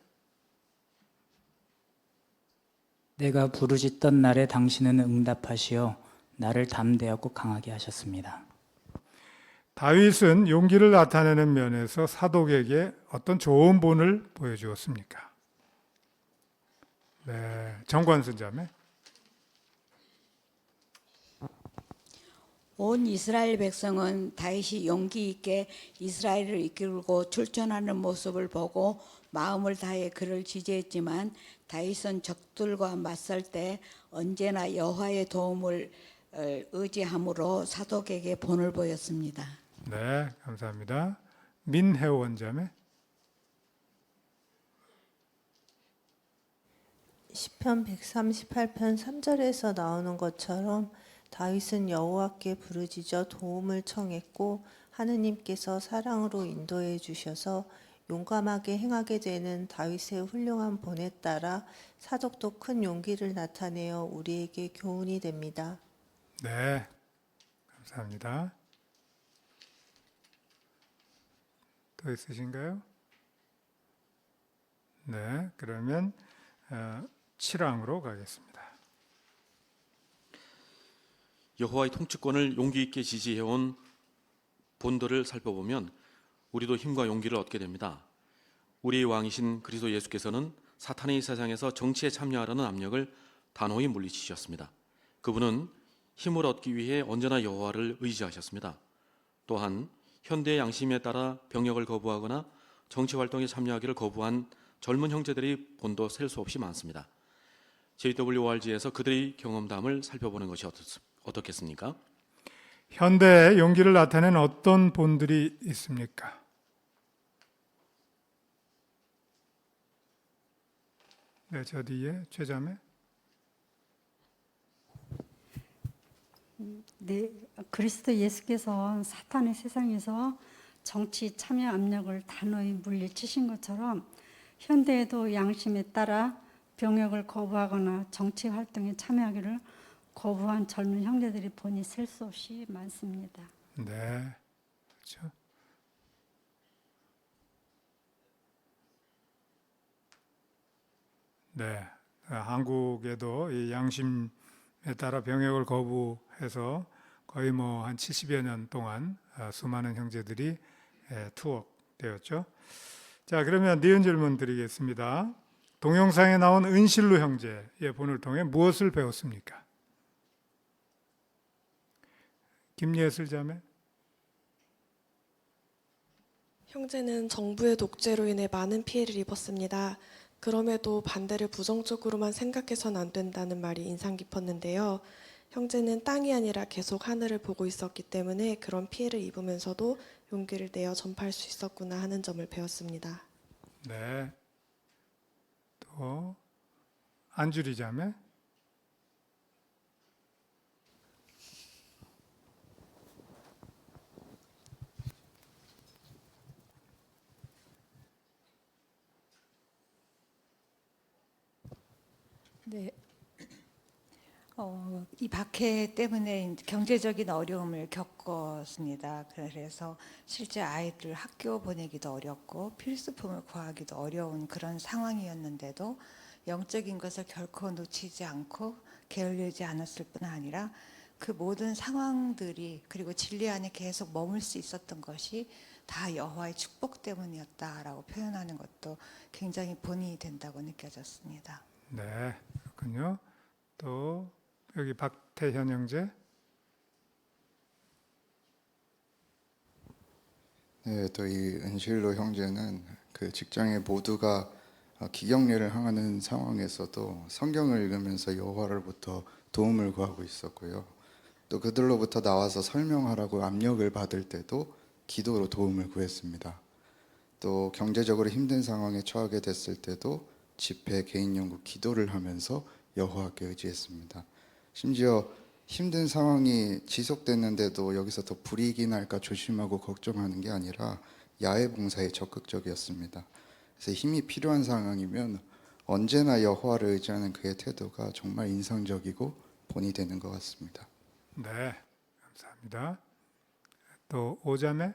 내가 부르짖던 날에 당신은 응답하시어 나를 담대하고 강하게 하셨습니다. 다윗은 용기를 나타내는 면에서 사독에게 어떤 좋은 본을 보여주었습니까? 네, 정관순 자매. 온 이스라엘 백성은 다윗이 용기 있게 이스라엘을 이끌고 출전하는 모습을 보고 마음을 다해 그를 지지했지만 다윗은 적들과 맞설 때 언제나 여호와의 도움을 의지함으로 사독에게 본을 보였습니다. 네, 감사합니다. 민혜원 자매. 시편 138편 3절에서 나오는 것처럼 다윗은 여호와께 부르짖어 도움을 청했고 하느님께서 사랑으로 인도해 주셔서 용감하게 행하게 되는 다윗의 훌륭한 본에 따라 사독도 큰 용기를 나타내어 우리에게 교훈이 됩니다. 네, 감사합니다. 더 있으신가요? 네, 그러면 7항으로 가겠습니다. 여호와의 통치권을 용기 있게 지지해온 본들을 살펴보면 우리도 힘과 용기를 얻게 됩니다. 우리의 왕이신 그리스도 예수께서는 사탄의 세상에서 정치에 참여하려는 압력을 단호히 물리치셨습니다. 그분은 힘을 얻기 위해 언제나 여호와를 의지하셨습니다. 또한 현대의 양심에 따라 병역을 거부하거나 정치 활동에 참여하기를 거부한 젊은 형제들의 본도 셀 수 없이 많습니다. JWRG에서 그들의 경험담을 살펴보는 것이 어떻겠습니까? 현대의 용기를 나타낸 어떤 본들이 있습니까? 네, 저 뒤에 최자매. 네, 그리스도 예수께서 사탄의 세상에서 정치 참여 압력을 단호히 물리치신 것처럼 현대에도 양심에 따라 병역을 거부하거나 정치 활동에 참여하기를 거부한 젊은 형제들이 본이 셀 수 없이 많습니다. 네, 그렇죠. 네, 한국에도 이 양심에 따라 병역을 거부해서 거의 뭐 한 70여 년 동안 수많은 형제들이 투옥 되었죠. 자, 그러면 니은 질문 드리겠습니다. 동영상에 나온 은실로 형제의 본을 통해 무엇을 배웠습니까? 김예슬 자매. 형제는 정부의 독재로 인해 많은 피해를 입었습니다. 그럼에도 반대를 부정적으로만 생각해서는 안 된다는 말이 인상 깊었는데요. 형제는 땅이 아니라 계속 하늘을 보고 있었기 때문에 그런 피해를 입으면서도 용기를 내어 전파할 수 있었구나 하는 점을 배웠습니다. 네. 또 안주리 자매. 네. 이 박해 때문에 경제적인 어려움을 겪었습니다. 그래서 실제 아이들 학교 보내기도 어렵고 필수품을 구하기도 어려운 그런 상황이었는데도 영적인 것을 결코 놓치지 않고 게을리지 않았을 뿐 아니라 그 모든 상황들이 그리고 진리 안에 계속 머물 수 있었던 것이 다 여호와의 축복 때문이었다라고 표현하는 것도 굉장히 본이 된다고 느껴졌습니다. 네, 그렇군요. 또 여기 박태현 형제. 네, 또 이 은실로 형제는 그 직장에 모두가 기경례를 행하는 상황에서도 성경을 읽으면서 여호와로부터 도움을 구하고 있었고요. 또 그들로부터 나와서 설명하라고 압력을 받을 때도 기도로 도움을 구했습니다. 또 경제적으로 힘든 상황에 처하게 됐을 때도 집회, 개인 연구, 기도를 하면서 여호와께 의지했습니다. 심지어 힘든 상황이 지속됐는데도 여기서 더 불이익이 날까 조심하고 걱정하는 게 아니라 야외 봉사에 적극적이었습니다. 그래서 힘이 필요한 상황이면 언제나 여호와를 의지하는 그의 태도가 정말 인상적이고 본이 되는 것 같습니다. 네, 감사합니다. 또 오자매.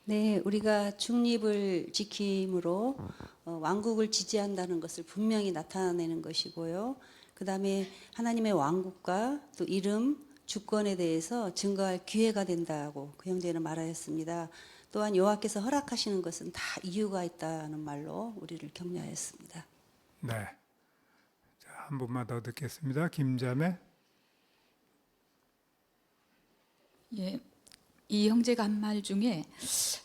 네, 우리가 중립을 지킴으로 왕국을 지지한다는 것을 분명히 나타내는 것이고요. 그 다음에 하나님의 왕국과 또 이름, 주권에 대해서 증거할 기회가 된다고 그 형제는 말하였습니다. 또한 여호와께서 허락하시는 것은 다 이유가 있다는 말로 우리를 격려하였습니다. 네, 자, 한 분만 더 듣겠습니다. 김자매. 예. 이 형제가 한 말 중에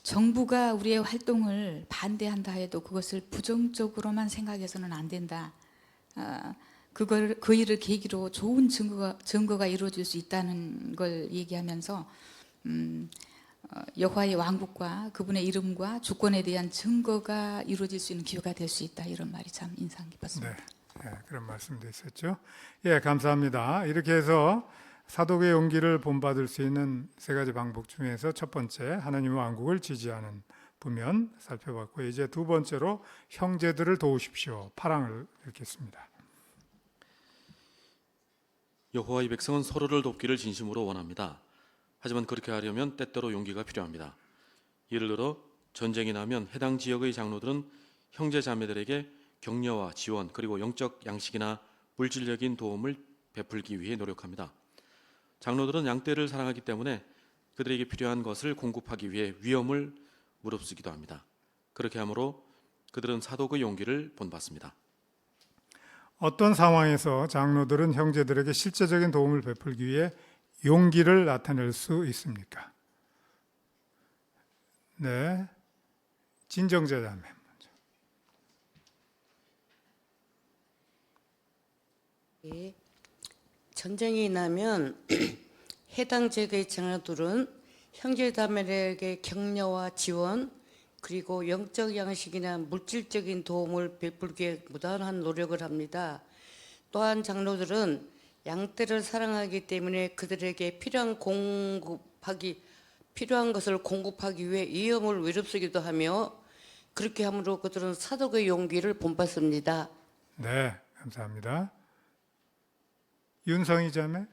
정부가 우리의 활동을 반대한다 해도 그것을 부정적으로만 생각해서는 안 된다. 그 일을 계기로 좋은 증거가 이루어질 수 있다는 걸 얘기하면서 여호와의 왕국과 그분의 이름과 주권에 대한 증거가 이루어질 수 있는 기회가 될 수 있다. 이런 말이 참 인상 깊었습니다. 네, 그런 말씀도 있었죠. 예, 감사합니다. 이렇게 해서 사독의 용기를 본받을 수 있는 세 가지 방법 중에서 첫 번째, 하나님의 왕국을 지지하는 부면 살펴봤고, 이제 두 번째로 형제들을 도우십시오. 파랑을 읽겠습니다. 여호와의 백성은 서로를 돕기를 진심으로 원합니다. 하지만 그렇게 하려면 때때로 용기가 필요합니다. 예를 들어 전쟁이 나면 해당 지역의 장로들은 형제 자매들에게 격려와 지원 그리고 영적 양식이나 물질적인 도움을 베풀기 위해 노력합니다. 장로들은 양떼를 사랑하기 때문에 그들에게 필요한 것을 공급하기 위해 위험을 무릅쓰기도 합니다. 그렇게 함으로 그들은 사독의 용기를 본받습니다. 어떤 상황에서 장로들은 형제들에게 실제적인 도움을 베풀기 위해 용기를 나타낼 수 있습니까? 네, 진정자 자매. 예. 전쟁이 나면 해당 지역의 장로들은 형제자매들에게 격려와 지원 그리고 영적 양식이나 물질적인 도움을 베풀기 위해 무단한 노력을 합니다. 또한 장로들은 양떼를 사랑하기 때문에 그들에게 필요한 것을 공급하기 위해 위험을 무릅쓰기도 하며 그렇게 함으로 그들은 사독의 용기를 본받습니다. 네, 감사합니다. 윤성희 자매.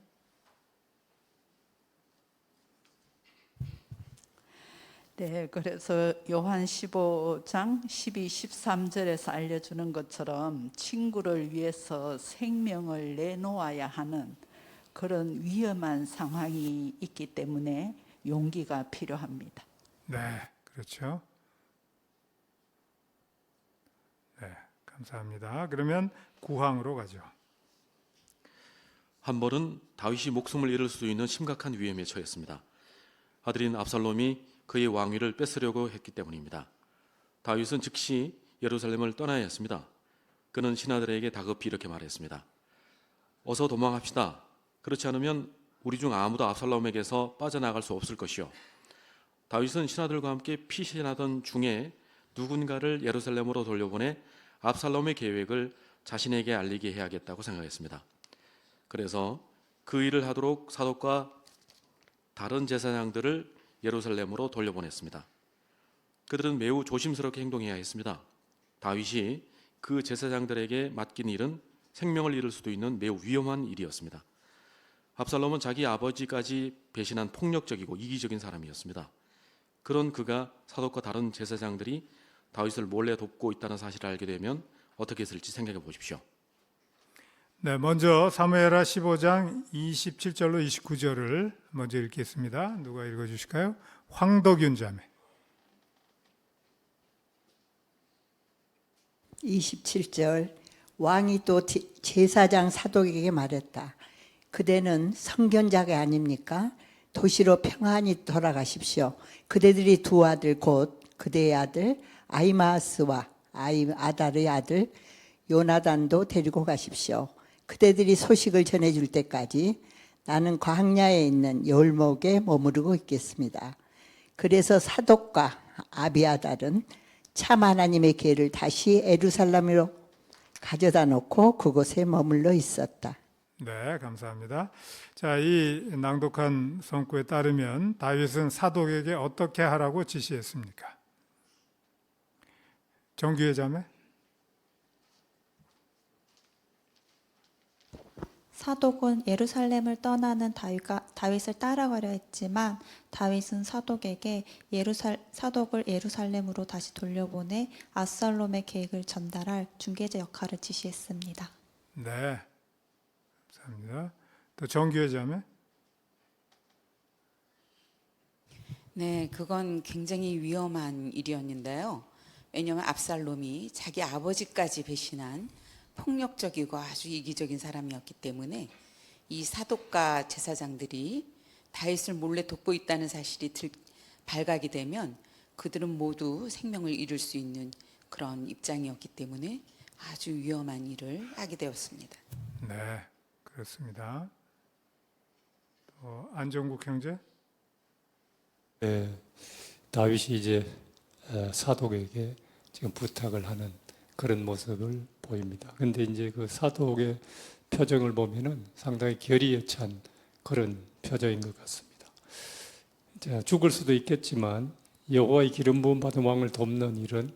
네, 그래서 요한 15장 12, 13절에서 알려주는 것처럼 친구를 위해서 생명을 내놓아야 하는 그런 위험한 상황이 있기 때문에 용기가 필요합니다. 네, 그렇죠. 네, 감사합니다. 그러면 9항으로 가죠. 한 번은 다윗이 목숨을 잃을 수 있는 심각한 위험에 처했습니다. 아들인 압살롬이 그의 왕위를 뺏으려고 했기 때문입니다. 다윗은 즉시 예루살렘을 떠나야 했습니다. 그는 신하들에게 다급히 이렇게 말했습니다. 어서 도망합시다. 그렇지 않으면 우리 중 아무도 압살롬에게서 빠져나갈 수 없을 것이요. 다윗은 신하들과 함께 피신하던 중에 누군가를 예루살렘으로 돌려보내 압살롬의 계획을 자신에게 알리게 해야겠다고 생각했습니다. 그래서 그 일을 하도록 사독과 다른 제사장들을 예루살렘으로 돌려보냈습니다. 그들은 매우 조심스럽게 행동해야 했습니다. 다윗이 그 제사장들에게 맡긴 일은 생명을 잃을 수도 있는 매우 위험한 일이었습니다. 압살롬은 자기 아버지까지 배신한 폭력적이고 이기적인 사람이었습니다. 그런 그가 사독과 다른 제사장들이 다윗을 몰래 돕고 있다는 사실을 알게 되면 어떻게 했을지 생각해 보십시오. 네, 먼저 사무엘하 15장 27절로 29절을 먼저 읽겠습니다. 누가 읽어주실까요? 황덕윤 자매. 27절 왕이 또 제사장 사독에게 말했다. 그대는 선견자가 아닙니까? 도시로 평안히 돌아가십시오. 그대들이 두 아들 곧 그대의 아들 아히마아스와 아달의 아들 요나단도 데리고 가십시오. 그대들이 소식을 전해줄 때까지 나는 광야에 있는 열목에 머무르고 있겠습니다. 그래서 사독과 아비아달은 참 하나님의 계를 다시 예루살렘으로 가져다 놓고 그곳에 머물러 있었다. 네, 감사합니다. 자, 이 낭독한 성구에 따르면 다윗은 사독에게 어떻게 하라고 지시했습니까? 정규의 자매? 사독은 예루살렘을 떠나는 다윗을 따라가려 했지만 다윗은 사독에게 사독을 예루살렘으로 다시 돌려보내 압살롬의 계획을 전달할 중개자 역할을 지시했습니다. 네, 감사합니다. 또 정규의 자매? 네, 그건 굉장히 위험한 일이었는데요. 왜냐하면 압살롬이 자기 아버지까지 배신한 폭력적이고 아주 이기적인 사람이었기 때문에 이 사독과 제사장들이 다윗을 몰래 돕고 있다는 사실이 발각이 되면 그들은 모두 생명을 잃을 수 있는 그런 입장이었기 때문에 아주 위험한 일을 하게 되었습니다. 네, 그렇습니다. 또 안정국 형제? 네, 다윗이 이제 사독에게 지금 부탁을 하는 그런 모습을 보입니다. 근데 이제 그 사독의 표정을 보면은 상당히 결의에 찬 그런 표정인 것 같습니다. 자, 죽을 수도 있겠지만 여호와의 기름 부음 받은 왕을 돕는 일은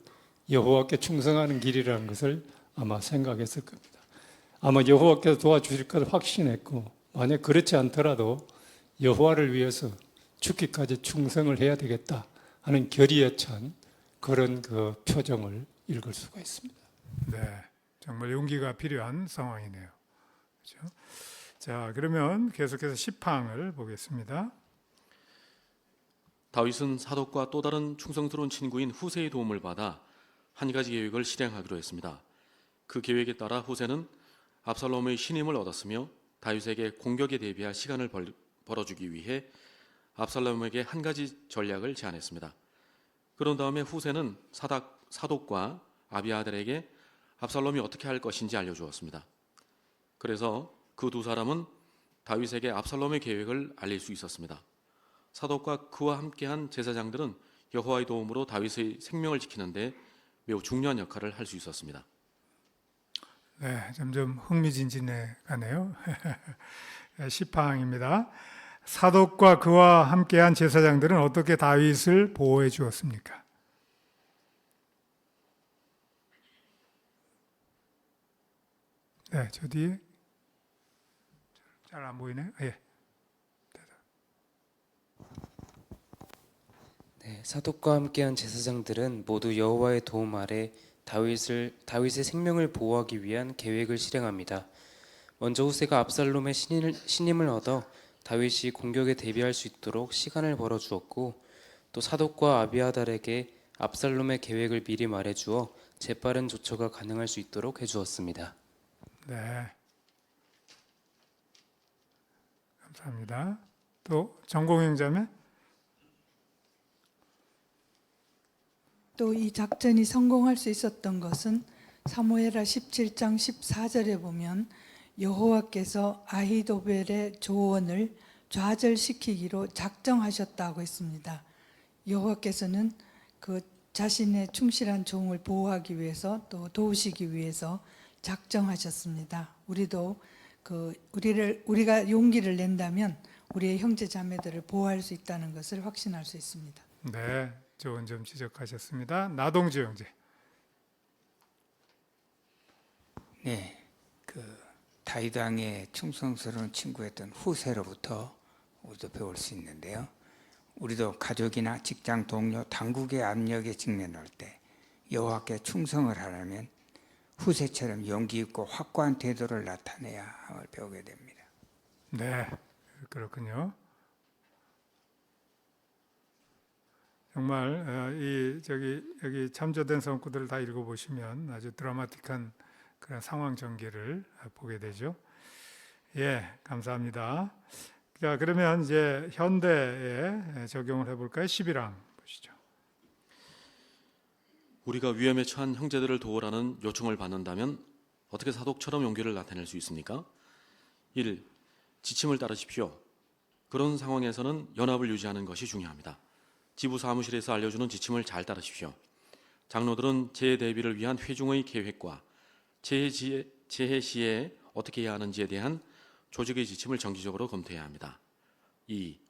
여호와께 충성하는 길이라는 것을 아마 생각했을 겁니다. 아마 여호와께서 도와주실 것을 확신했고, 만약 그렇지 않더라도 여호와를 위해서 죽기까지 충성을 해야 되겠다 하는 결의에 찬 그런 그 표정을 읽을 수가 있습니다. 네, 정말 용기가 필요한 상황이네요. 그렇죠? 자, 그러면 계속해서 10항을 보겠습니다. 다윗은 사독과 또 다른 충성스러운 친구인 후세의 도움을 받아 한 가지 계획을 실행하기로 했습니다. 그 계획에 따라 후세는 압살롬의 신임을 얻었으며 다윗에게 공격에 대비할 시간을 벌어주기 위해 압살롬에게 한 가지 전략을 제안했습니다. 그런 다음에 후세는 사독과 아비아달에게 압살롬이 어떻게 할 것인지 알려주었습니다. 그래서 그 두 사람은 다윗에게 압살롬의 계획을 알릴 수 있었습니다. 사독과 그와 함께한 제사장들은 여호와의 도움으로 다윗의 생명을 지키는데 매우 중요한 역할을 할 수 있었습니다. 네, 점점 흥미진진해 가네요. 10항입니다. 사독과 그와 함께한 제사장들은 어떻게 다윗을 보호해 주었습니까? 네, 저 뒤에 잘 안 보이네요. 예. 네, 사독과 함께한 제사장들은 모두 여호와의 도움 아래 다윗의 생명을 보호하기 위한 계획을 실행합니다. 먼저 후세가 압살롬의 신임을 얻어 다윗이 공격에 대비할 수 있도록 시간을 벌어주었고, 또 사독과 아비아달에게 압살롬의 계획을 미리 말해주어 재빠른 조처가 가능할 수 있도록 해주었습니다. 네, 감사합니다. 또 전공행자매. 또 이 작전이 성공할 수 있었던 것은 사무엘하 17장 14절에 보면 여호와께서 아히도벨의 조언을 좌절시키기로 작정하셨다고 했습니다. 여호와께서는 그 자신의 충실한 종을 보호하기 위해서 또 도우시기 위해서 작정하셨습니다. 우리도 우리가 용기를 낸다면 우리의 형제 자매들을 보호할 수 있다는 것을 확신할 수 있습니다. 네, 좋은 점 지적하셨습니다. 나동지 형제. 네, 다윗 왕의 충성스러운 친구였던 후세로부터 우리도 배울 수 있는데요. 우리도 가족이나 직장 동료, 당국의 압력에 직면할 때 여호와께 충성을 하려면 후세처럼 용기 있고 확고한 태도를 나타내야 함을 배우게 됩니다. 네, 그렇군요. 정말 여기 참조된 성구들을 다 읽어보시면 아주 드라마틱한 그런 상황 전개를 보게 되죠. 예, 감사합니다. 자, 그러면 이제 현대에 적용을 해볼까요? 11항 보시죠. 우리가 위험에 처한 형제들을 도우라는 요청을 받는다면 어떻게 사독처럼 용기를 나타낼 수 있습니까? 1. 지침을 따르십시오. 그런 상황에서는 연합을 유지하는 것이 중요합니다. 지부 사무실에서 알려주는 지침을 잘 따르십시오. 장로들은 재해 대비를 위한 회중의 계획과 재해 시에 어떻게 해야 하는지에 대한 조직의 지침을 정기적으로 검토해야 합니다. 2.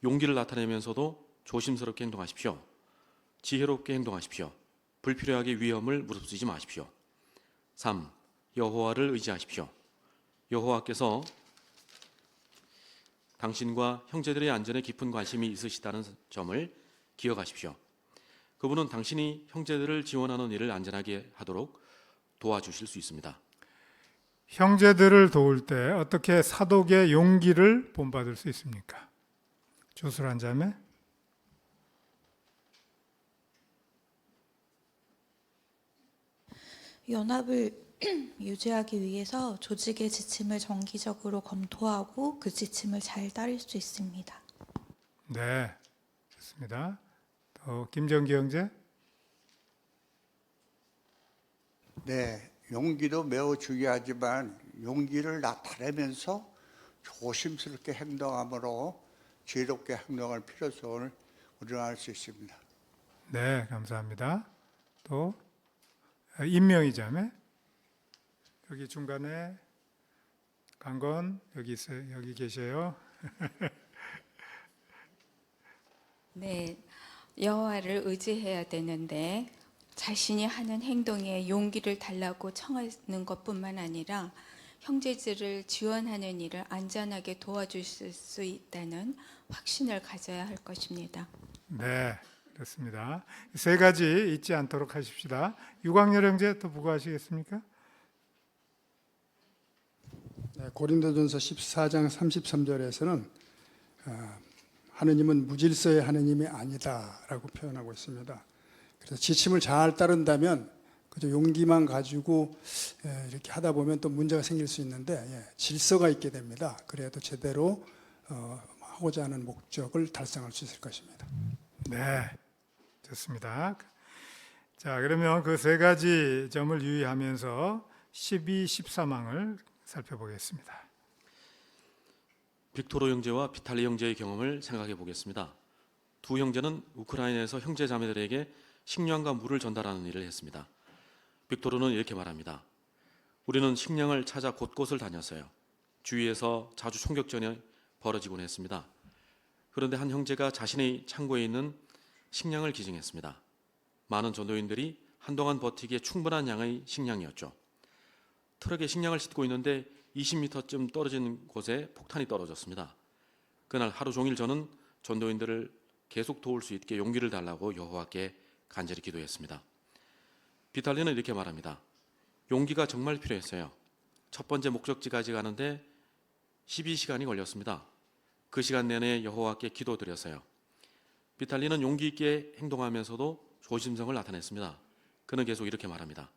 용기를 나타내면서도 조심스럽게 행동하십시오. 지혜롭게 행동하십시오. 불필요하게 위험을 무릅쓰지 마십시오. 3. 여호와를 의지하십시오. 여호와께서 당신과 형제들의 안전에 깊은 관심이 있으시다는 점을 기억하십시오. 그분은 당신이 형제들을 지원하는 일을 안전하게 하도록 도와주실 수 있습니다. 형제들을 도울 때 어떻게 사독의 용기를 본받을 수 있습니까? 조술한 자매. 연합을 유지하기 위해서 조직의 지침을 정기적으로 검토하고 그 지침을 잘 따를 수 있습니다. 네, 좋습니다. 또 김정기 형제. 네, 용기도 매우 중요하지만 용기를 나타내면서 조심스럽게 행동함으로 지혜롭게 행동할 필요성을 우리는 알 수 있습니다. 네, 감사합니다. 또 임명희 자매. 여기 중간에 강건 여기 있어요. 여기 계세요. 네, 여호와를 의지해야 되는데 자신이 하는 행동에 용기를 달라고 청하는 것뿐만 아니라 형제들을 지원하는 일을 안전하게 도와주실 수 있다는 확신을 가져야 할 것입니다. 네, 그렇습니다. 세 가지 잊지 않도록 하십시다. 유광열 형제 또 부고하시겠습니까? 네, 고린도전서 14장 33절에서는 하느님은 무질서의 하느님이 아니다라고 표현하고 있습니다. 그래서 지침을 잘 따른다면 그저 용기만 가지고 이렇게 하다 보면 또 문제가 생길 수 있는데 질서가 있게 됩니다. 그래도 제대로 하고자 하는 목적을 달성할 수 있을 것입니다. 네, 좋습니다. 자, 그러면 그 세 가지 점을 유의하면서 12, 13항을 살펴보겠습니다. 빅토르 형제와 비탈리 형제의 경험을 생각해 보겠습니다. 두 형제는 우크라이나에서 형제 자매들에게 식량과 물을 전달하는 일을 했습니다. 빅토르는 이렇게 말합니다. 우리는 식량을 찾아 곳곳을 다녔어요. 주위에서 자주 총격전이 벌어지곤 했습니다. 그런데 한 형제가 자신의 창고에 있는 식량을 기증했습니다. 많은 전도인들이 한동안 버티기에 충분한 양의 식량이었죠. 트럭에 식량을 싣고 있는데 20m쯤 떨어진 곳에 폭탄이 떨어졌습니다. 그날 하루 종일 저는 전도인들을 계속 도울 수 있게 용기를 달라고 여호와께 간절히 기도했습니다. 비탈리는 이렇게 말합니다. 용기가 정말 필요했어요. 첫 번째 목적지까지 가는데 12시간이 걸렸습니다. 그 시간 내내 여호와께 기도드렸어요. 비탈리는 용기 있게 행동하면서도 조심성을 나타냈습니다. 그는 계속 이렇게 말합니다.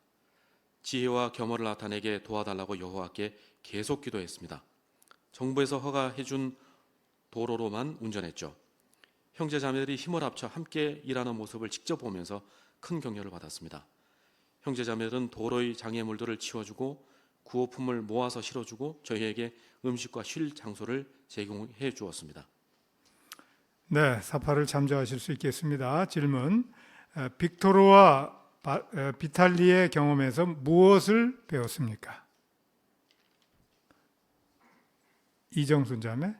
지혜와 겸허를 나타내게 도와달라고 여호와께 계속 기도했습니다. 정부에서 허가해 준 도로로만 운전했죠. 형제 자매들이 힘을 합쳐 함께 일하는 모습을 직접 보면서 큰 격려를 받았습니다. 형제 자매들은 도로의 장애물들을 치워주고 구호품을 모아서 실어주고 저희에게 음식과 쉴 장소를 제공해 주었습니다. 네, 사파를 참조하실 수 있겠습니다. 질문. 빅토르와 비탈리의 경험에서 무엇을 배웠습니까? 이정순 자매.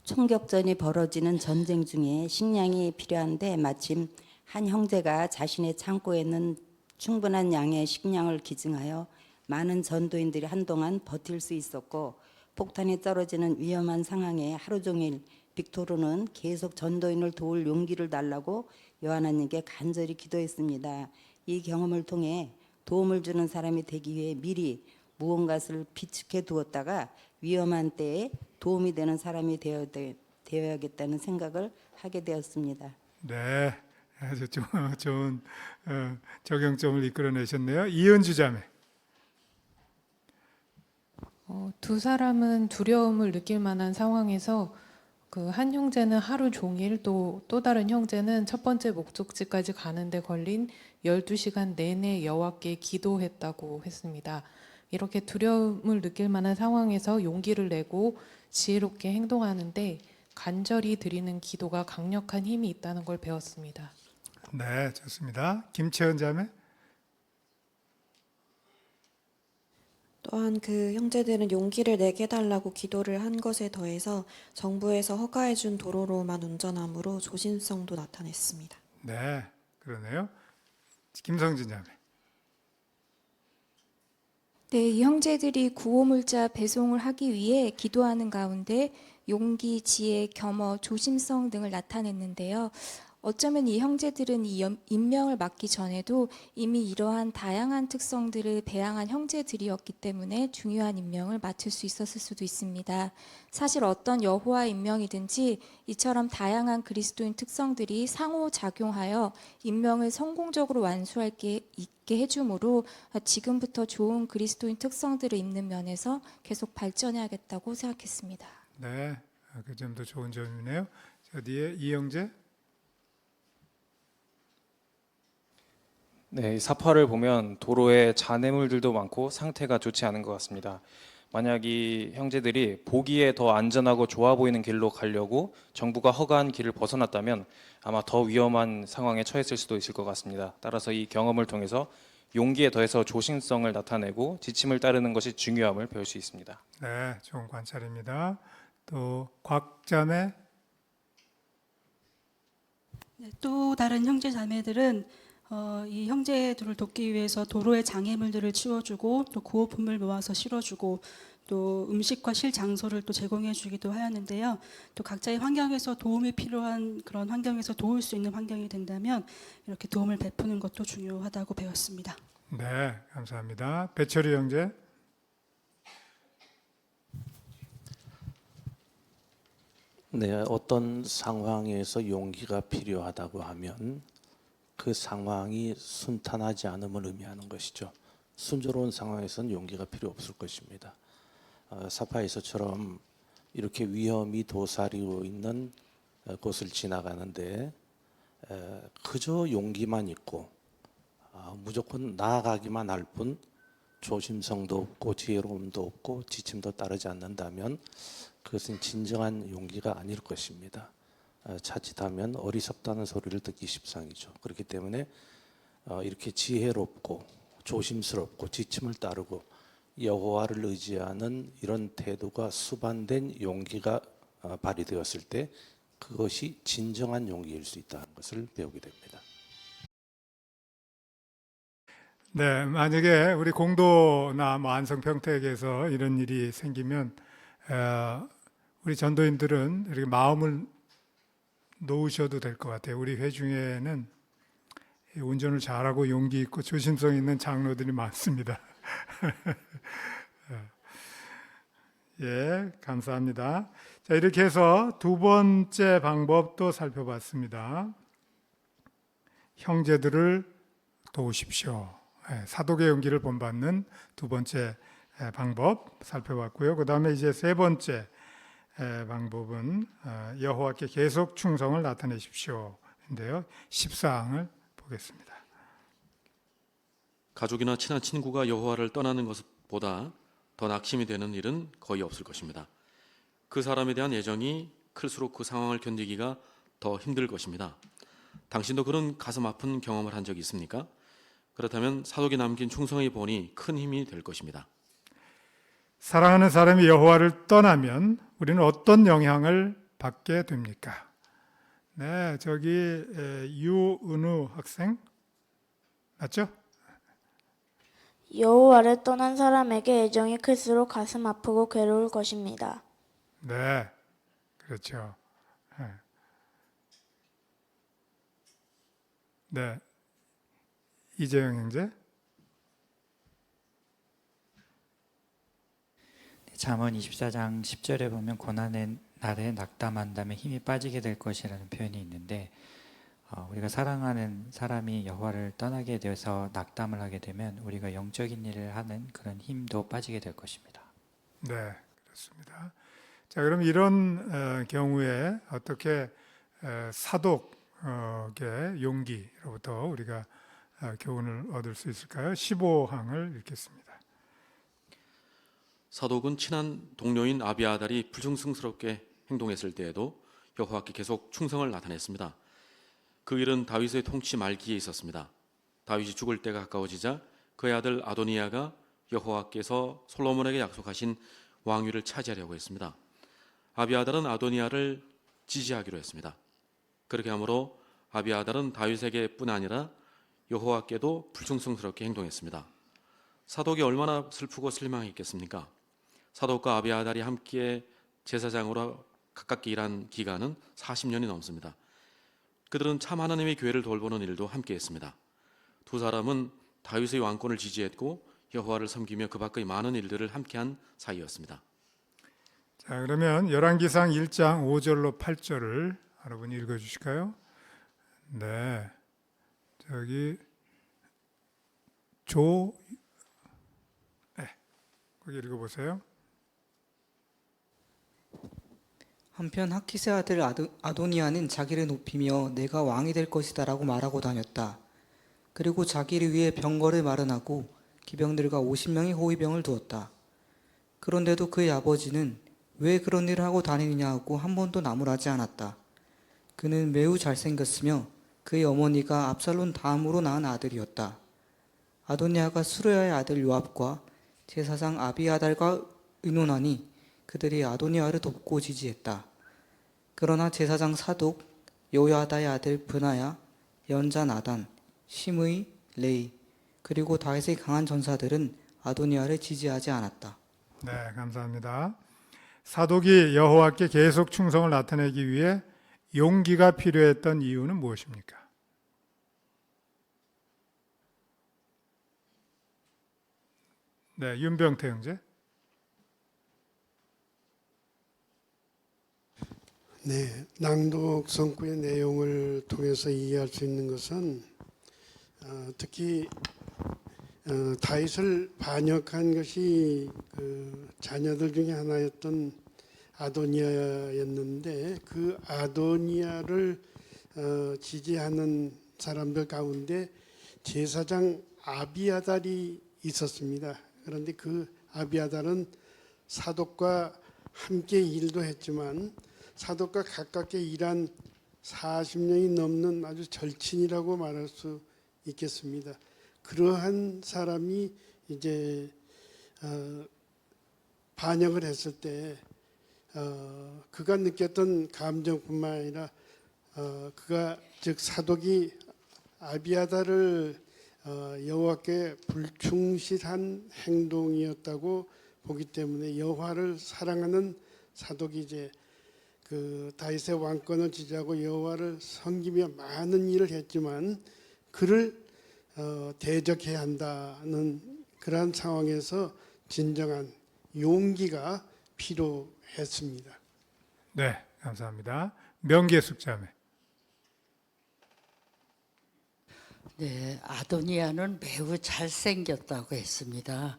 총격전이 벌어지는 전쟁 중에 식량이 필요한데 마침 한 형제가 자신의 창고에 있는 충분한 양의 식량을 기증하여 많은 전도인들이 한동안 버틸 수 있었고 폭탄이 떨어지는 위험한 상황에 하루 종일 빅토르는 계속 전도인을 도울 용기를 달라고 요하나님께 간절히 기도했습니다. 이 경험을 통해 도움을 주는 사람이 되기 위해 미리 무언가를 비축해 두었다가 위험한 때에 도움이 되는 사람이 되어야겠다는 생각을 하게 되었습니다. 네, 아주 좋은 적용점을 이끌어내셨네요. 이은주 자매. 두 사람은 두려움을 느낄 만한 상황에서 그 한 형제는 하루 종일 또 다른 형제는 첫 번째 목적지까지 가는데 걸린 12시간 내내 여호와께 기도했다고 했습니다. 이렇게 두려움을 느낄 만한 상황에서 용기를 내고 지혜롭게 행동하는데 간절히 드리는 기도가 강력한 힘이 있다는 걸 배웠습니다. 네, 좋습니다. 김채은 자매. 또한 그 형제들은 용기를 내게 달라고 기도를 한 것에 더해서 정부에서 허가해준 도로로만 운전함으로 조심성도 나타냈습니다. 네, 그러네요. 김성진 자매. 네, 이 형제들이 구호물자 배송을 하기 위해 기도하는 가운데 용기, 지혜, 겸허, 조심성 등을 나타냈는데요. 어쩌면 이 형제들은 이 임명을 맡기 전에도 이미 이러한 다양한 특성들을 배양한 형제들이었기 때문에 중요한 임명을 맡을 수 있었을 수도 있습니다. 사실 어떤 여호와 임명이든지 이처럼 다양한 그리스도인 특성들이 상호작용하여 임명을 성공적으로 완수할 게 있게 해주므로 지금부터 좋은 그리스도인 특성들을 입는 면에서 계속 발전해야겠다고 생각했습니다. 네, 그 점도 좋은 점이네요. 저 뒤에 이영재. 네, 사파를 보면 도로에 잔해물들도 많고 상태가 좋지 않은 것 같습니다. 만약 이 형제들이 보기에 더 안전하고 좋아 보이는 길로 가려고 정부가 허가한 길을 벗어났다면 아마 더 위험한 상황에 처했을 수도 있을 것 같습니다. 따라서 이 경험을 통해서 용기에 더해서 조심성을 나타내고 지침을 따르는 것이 중요함을 배울 수 있습니다. 네, 좋은 관찰입니다. 또 곽자매. 네, 또 다른 형제 자매들은 이 형제들을 돕기 위해서 도로의 장애물들을 치워주고 또 구호품을 모아서 실어주고 또 음식과 쉴 장소를 또 제공해주기도 하였는데요. 또 각자의 환경에서 도움이 필요한 그런 환경에서 도울 수 있는 환경이 된다면 이렇게 도움을 베푸는 것도 중요하다고 배웠습니다. 네, 감사합니다. 배철이 형제. 네, 어떤 상황에서 용기가 필요하다고 하면 그 상황이 순탄하지 않음을 의미하는 것이죠. 순조로운 상황에서는 용기가 필요 없을 것입니다. 사파에서처럼 이렇게 위험이 도사리고 있는 곳을 지나가는데 그저 용기만 있고 무조건 나아가기만 할 뿐 조심성도 없고 지혜로움도 없고 지침도 따르지 않는다면 그것은 진정한 용기가 아닐 것입니다. 자칫하면 어리석다는 소리를 듣기 십상이죠. 그렇기 때문에 이렇게 지혜롭고 조심스럽고 지침을 따르고 여호와를 의지하는 이런 태도가 수반된 용기가 발휘되었을 때 그것이 진정한 용기일 수 있다는 것을 배우게 됩니다. 네, 만약에 우리 공도나 뭐 안성평택에서 이런 일이 생기면 우리 전도인들은 이렇게 마음을 놓으셔도 될 것 같아요. 우리 회중에는 운전을 잘하고 용기 있고 조심성 있는 장로들이 많습니다. 예, 감사합니다. 자, 이렇게 해서 두 번째 방법도 살펴봤습니다. 형제들을 도우십시오. 사독의 용기를 본받는 두 번째 방법 살펴봤고요. 그 다음에 이제 세 번째 방법은 여호와께 계속 충성을 나타내십시오인데요. 14항을 보겠습니다. 가족이나 친한 친구가 여호와를 떠나는 것보다 더 낙심이 되는 일은 거의 없을 것입니다. 그 사람에 대한 애정이 클수록 그 상황을 견디기가 더 힘들 것입니다. 당신도 그런 가슴 아픈 경험을 한 적이 있습니까? 그렇다면 사독이 남긴 충성의 본이 큰 힘이 될 것입니다. 사랑하는 사람이 여호와를 떠나면 우리는 어떤 영향을 받게 됩니까? 네, 저기 유은우 학생 맞죠? 여호와를 떠난 사람에게 애정이 클수록 가슴 아프고 괴로울 것입니다. 네, 그렇죠. 네, 이재영 형제. 잠언 24장 10절에 보면 고난의 날에 낙담한다면 힘이 빠지게 될 것이라는 표현이 있는데 우리가 사랑하는 사람이 여호와를 떠나게 되어서 낙담을 하게 되면 우리가 영적인 일을 하는 그런 힘도 빠지게 될 것입니다. 네, 그렇습니다. 자, 그럼 이런 경우에 어떻게 사독의 용기로부터 우리가 교훈을 얻을 수 있을까요? 15항을 읽겠습니다. 사독은 친한 동료인 아비아달이 불충성스럽게 행동했을 때에도 여호와께 계속 충성을 나타냈습니다. 그 일은 다윗의 통치 말기에 있었습니다. 다윗이 죽을 때가 가까워지자 그의 아들 아도니아가 여호와께서 솔로몬에게 약속하신 왕위를 차지하려고 했습니다. 아비아달은 아도니아를 지지하기로 했습니다. 그렇게 함으로 아비아달은 다윗에게뿐 아니라 여호와께도 불충성스럽게 행동했습니다. 사독이 얼마나 슬프고 실망했겠습니까? 사독과 아비아달이 함께 제사장으로 가깝게 일한 기간은 40년이 넘습니다. 그들은 참 하나님의 교회를 돌보는 일도 함께 했습니다. 두 사람은 다윗의 왕권을 지지했고 여호와를 섬기며 그 밖의 많은 일들을 함께한 사이였습니다. 자, 그러면 열왕기상 1장 5절로 8절을 여러분이 읽어주실까요? 네, 저기 거기 읽어보세요. 한편 하키스 아들 아도니아는 자기를 높이며 내가 왕이 될 것이다라고 말하고 다녔다. 그리고 자기를 위해 병거를 마련하고 기병들과 50명의 호위병을 두었다. 그런데도 그의 아버지는 왜 그런 일을 하고 다니느냐고 한 번도 나무라지 않았다. 그는 매우 잘생겼으며 그의 어머니가 압살롬 다음으로 낳은 아들이었다. 아도니아가 수르야의 아들 요압과 제사장 아비아달과 의논하니 그들이 아도니아를 돕고 지지했다. 그러나 제사장 사독, 요야다의 아들 브나야, 연자 나단, 시므이, 레이, 그리고 다윗의 강한 전사들은 아도니아를 지지하지 않았다. 네, 감사합니다. 사독이 여호와께 계속 충성을 나타내기 위해 용기가 필요했던 이유는 무엇입니까? 네, 윤병태 형제. 네, 낭독 성구의 내용을 통해서 이해할 수 있는 것은 특히 다윗을 반역한 것이 그 자녀들 중에 하나였던 아도니아였는데 그 아도니아를 지지하는 사람들 가운데 제사장 아비아달이 있었습니다. 그런데 그 아비아달은 사독과 함께 일도 했지만 사독과 가깝게 일한 40년이 넘는 아주 절친이라고 말할 수 있겠습니다. 그러한 사람이 이제 반역을 했을 때 그가 느꼈던 감정뿐만 아니라 그가 즉 사독이 아비아달을 여호와께 불충실한 행동이었다고 보기 때문에 여호와를 사랑하는 사독이 이제 그 다윗의 왕권을 지지하고 여호와를 섬기며 많은 일을 했지만 그를 대적해야 한다는 그러한 상황에서 진정한 용기가 필요했습니다. 네, 감사합니다. 명계숙 자매. 네, 아도니아는 매우 잘생겼다고 했습니다.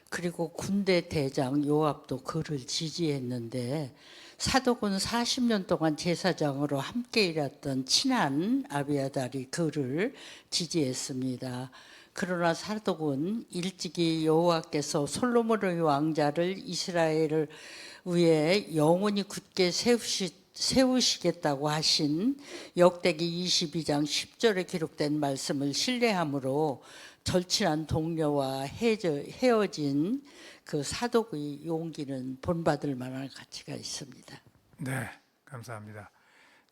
그리고 군대 대장 요압도 그를 지지했는데 사독은 40년 동안 제사장으로 함께 일했던 친한 아비아달이 그를 지지했습니다. 그러나 사독은 일찍이 여호와께서 솔로몬의 왕자를 이스라엘을 위해 영원히 굳게 세우시겠다고 하신 역대기 22장 10절에 기록된 말씀을 신뢰함으로 절친한 동료와 헤어진 그 사독의 용기는 본받을 만한 가치가 있습니다. 네, 감사합니다.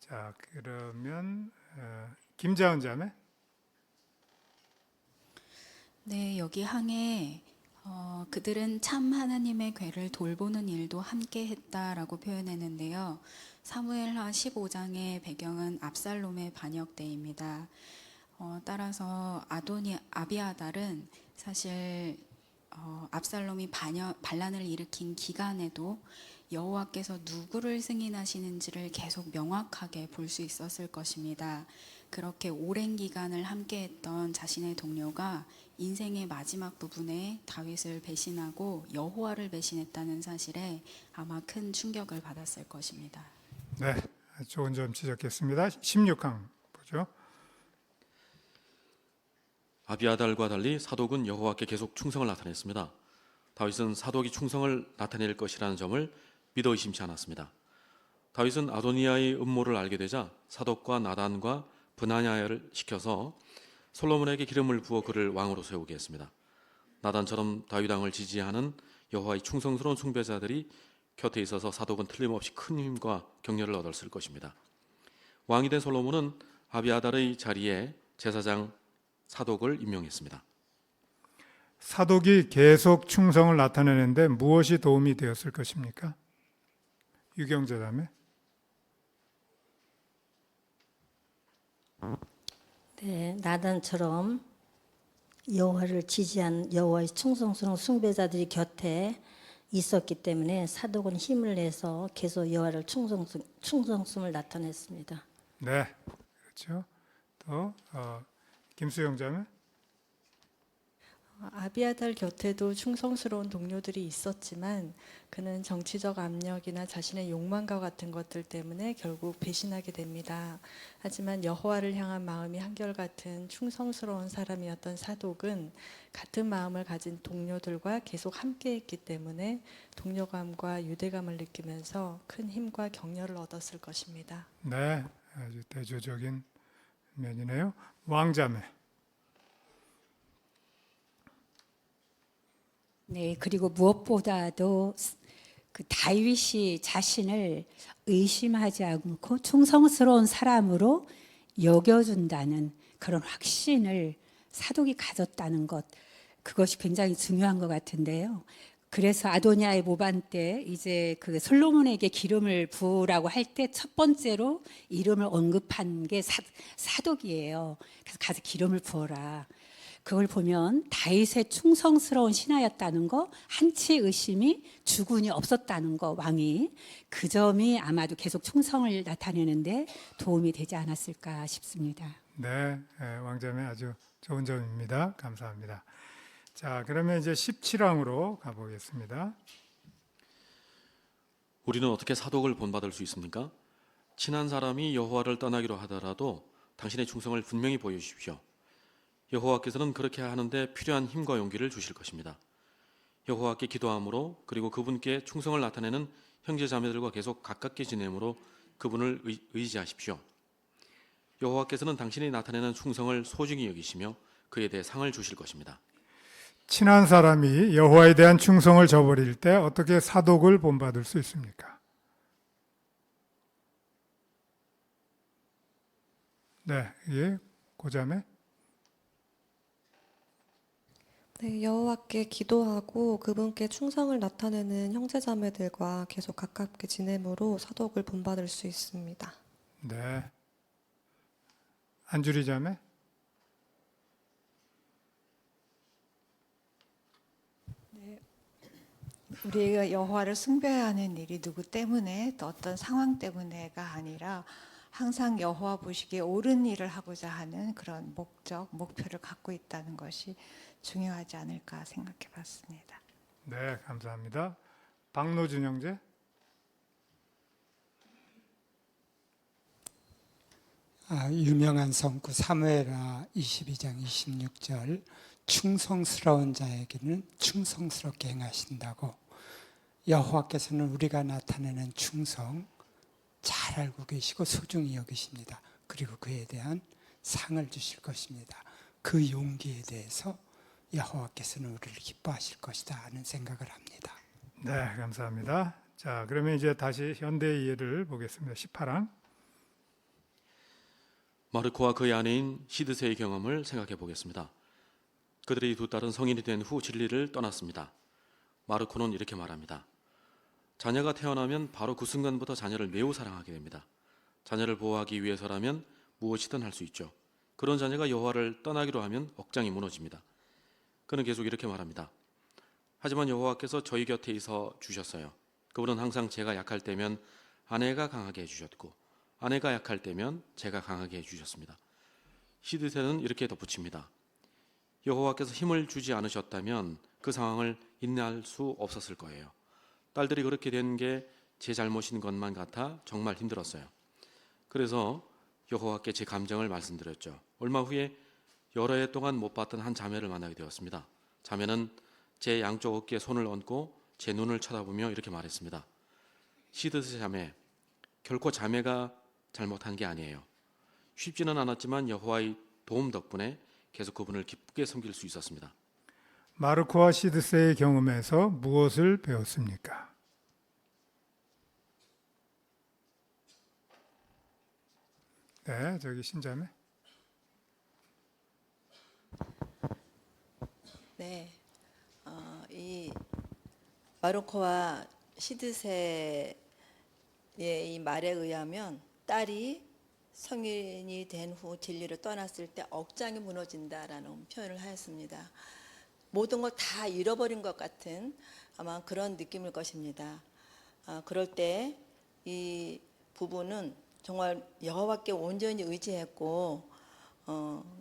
자, 그러면 김자은 자매. 네, 여기 항에 그들은 참 하나님의 궤를 돌보는 일도 함께 했다라고 표현했는데요. 사무엘하 15장의 배경은 압살롬의 반역 때입니다. 따라서 아비아달은 사실 압살롬이 반란을 일으킨 기간에도 여호와께서 누구를 승인하시는지를 계속 명확하게 볼 수 있었을 것입니다. 그렇게 오랜 기간을 함께했던 자신의 동료가 인생의 마지막 부분에 다윗을 배신하고 여호와를 배신했다는 사실에 아마 큰 충격을 받았을 것입니다. 네, 좋은 점 지적했습니다. 16강 보죠. 아비아달과 달리 사독은 여호와께 계속 충성을 나타냈습니다. 다윗은 사독이 충성을 나타낼 것이라는 점을 믿어 의심치 않았습니다. 다윗은 아도니아의 음모를 알게 되자 사독과 나단과 브나냐를 시켜서 솔로몬에게 기름을 부어 그를 왕으로 세우게 했습니다. 나단처럼 다윗 왕을 지지하는 여호와의 충성스러운 숭배자들이 곁에 있어서 사독은 틀림없이 큰 힘과 격려를 얻었을 것입니다. 왕이 된 솔로몬은 아비아달의 자리에 제사장 사독을 임명했습니다. 사독이 계속 충성을 나타내는데 무엇이 도움이 되었을 것입니까? 유경자 자매. 네, 나단처럼 여호와를 지지한 여호와의 충성스러운 숭배자들이 곁에 있었기 때문에 사독은 힘을 내서 계속 여호와를 충성심을 나타냈습니다. 네, 그렇죠. 또 김수영 자매. 아비아달 곁에도 충성스러운 동료들이 있었지만 그는 정치적 압력이나 자신의 욕망과 같은 것들 때문에 결국 배신하게 됩니다. 하지만 여호와를 향한 마음이 한결같은 충성스러운 사람이었던 사독은 같은 마음을 가진 동료들과 계속 함께했기 때문에 동료감과 유대감을 느끼면서 큰 힘과 격려를 얻었을 것입니다. 네, 아주 대조적인 면이네요. 왕자매. 네, 그리고 무엇보다도 그 다윗이 자신을 의심하지 않고 충성스러운 사람으로 여겨준다는 그런 확신을 사독이 가졌다는 것, 그것이 굉장히 중요한 것 같은데요. 그래서 아도니아의 모반 때 이제 그 솔로몬에게 기름을 부으라고 할 때 첫 번째로 이름을 언급한 게 사독이에요. 그래서 가서 기름을 부어라. 그걸 보면 다윗의 충성스러운 신하였다는 거, 한치의 의심이 주군이 없었다는 거, 왕이 그 점이 아마도 계속 충성을 나타내는데 도움이 되지 않았을까 싶습니다. 네, 왕자매 아주 좋은 점입니다. 감사합니다. 자, 그러면 이제 17항으로 가보겠습니다. 우리는 어떻게 사독을 본받을 수 있습니까? 친한 사람이 여호와를 떠나기로 하더라도 당신의 충성을 분명히 보여주십시오. 여호와께서는 그렇게 하는데 필요한 힘과 용기를 주실 것입니다. 여호와께 기도함으로 그리고 그분께 충성을 나타내는 형제 자매들과 계속 가깝게 지내므로 그분을 의지하십시오. 여호와께서는 당신이 나타내는 충성을 소중히 여기시며 그에 대해 상을 주실 것입니다. 친한 사람이 여호와에 대한 충성을 저버릴 때 어떻게 사독을 본받을 수 있습니까? 네, 예, 고자매. 네, 여호와께 기도하고 그분께 충성을 나타내는 형제자매들과 계속 가깝게 지내므로 사독을 본받을 수 있습니다. 네. 안주리 자매. 우리가 여호와를 숭배하는 일이 누구 때문에 또 어떤 상황 때문에가 아니라 항상 여호와 보시기에 옳은 일을 하고자 하는 그런 목표를 갖고 있다는 것이 중요하지 않을까 생각해 봤습니다. 네, 감사합니다. 박노준 형제. 유명한 성구 사무엘하 22장 26절 충성스러운 자에게는 충성스럽게 행하신다고 여호와께서는 우리가 나타내는 충성 잘 알고 계시고 소중히 여기십니다. 그리고 그에 대한 상을 주실 것입니다. 그 용기에 대해서 여호와께서는 우리를 기뻐하실 것이다 하는 생각을 합니다. 네, 감사합니다. 자, 그러면 이제 다시 현대 이해를 보겠습니다. 18항. 마르코와 그의 아내인 시드세의 경험을 생각해 보겠습니다. 그들이 두 딸은 성인이 된 후 진리를 떠났습니다. 마르코는 이렇게 말합니다. 자녀가 태어나면 바로 그 순간부터 자녀를 매우 사랑하게 됩니다. 자녀를 보호하기 위해서라면 무엇이든 할 수 있죠. 그런 자녀가 여호와를 떠나기로 하면 억장이 무너집니다. 그는 계속 이렇게 말합니다. 하지만 여호와께서 저희 곁에 있어 주셨어요. 그분은 항상 제가 약할 때면 아내가 강하게 해주셨고 아내가 약할 때면 제가 강하게 해주셨습니다. 시드세는 이렇게 덧붙입니다. 여호와께서 힘을 주지 않으셨다면 그 상황을 인내할 수 없었을 거예요. 딸들이 그렇게 된 게 제 잘못인 것만 같아 정말 힘들었어요. 그래서 여호와께 제 감정을 말씀드렸죠. 얼마 후에 여러 해 동안 못 봤던 한 자매를 만나게 되었습니다. 자매는 제 양쪽 어깨에 손을 얹고 제 눈을 쳐다보며 이렇게 말했습니다. 시드세 자매, 결코 자매가 잘못한 게 아니에요. 쉽지는 않았지만 여호와의 도움 덕분에 계속 그분을 기쁘게 섬길 수 있었습니다. 마르코와 시드세의 경험에서 무엇을 배웠습니까? 네, 저기 신자매. 네, 이 마르코와 시드세의 이 말에 의하면 딸이 성인이 된 후 진리를 떠났을 때 억장이 무너진다라는 표현을 하였습니다. 모든 걸 다 잃어버린 것 같은 아마 그런 느낌일 것입니다. 그럴 때 이 부부는 정말 여호와께 온전히 의지했고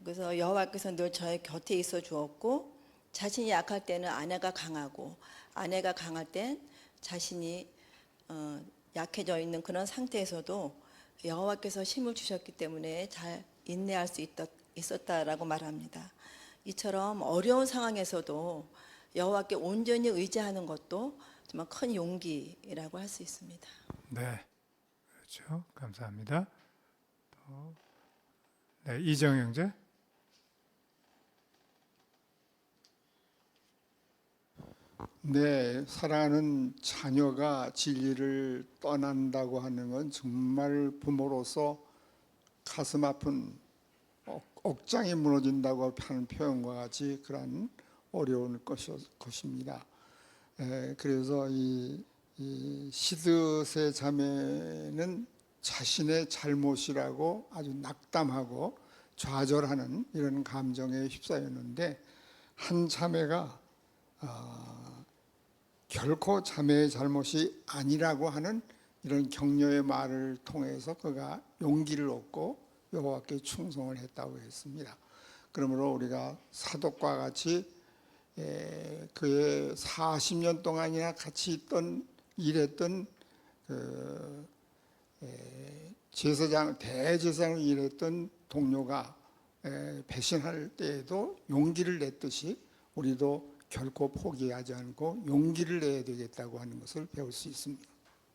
그래서 여호와께서 늘 저의 곁에 있어 주었고 자신이 약할 때는 아내가 강하고 아내가 강할 땐 자신이 약해져 있는 그런 상태에서도 여호와께서 힘을 주셨기 때문에 잘 인내할 수 있었다라고 말합니다. 이처럼 어려운 상황에서도 여호와께 온전히 의지하는 것도 정말 큰 용기라고 할 수 있습니다. 네, 그렇죠. 감사합니다. 또, 네, 이정 형제. 네, 사랑하는 자녀가 진리를 떠난다고 하는 건 정말 부모로서 가슴 아픈 억장이 무너진다고 하는 표현과 같이 그런 어려운 것입니다. 그래서 이 시드세 자매는 자신의 잘못이라고 아주 낙담하고 좌절하는 이런 감정에 휩싸였는데 한 자매가 결코 자매의 잘못이 아니라고 하는 이런 격려의 말을 통해서 그가 용기를 얻고 여호와께 충성을 했다고 했습니다. 그러므로 우리가 사독과 같이 그의 40년 동안이나 같이 일했던 대제사장을 일했던 동료가 배신할 때에도 용기를 냈듯이 우리도 결코 포기하지 않고 용기를 내야 되겠다고 하는 것을 배울 수 있습니다.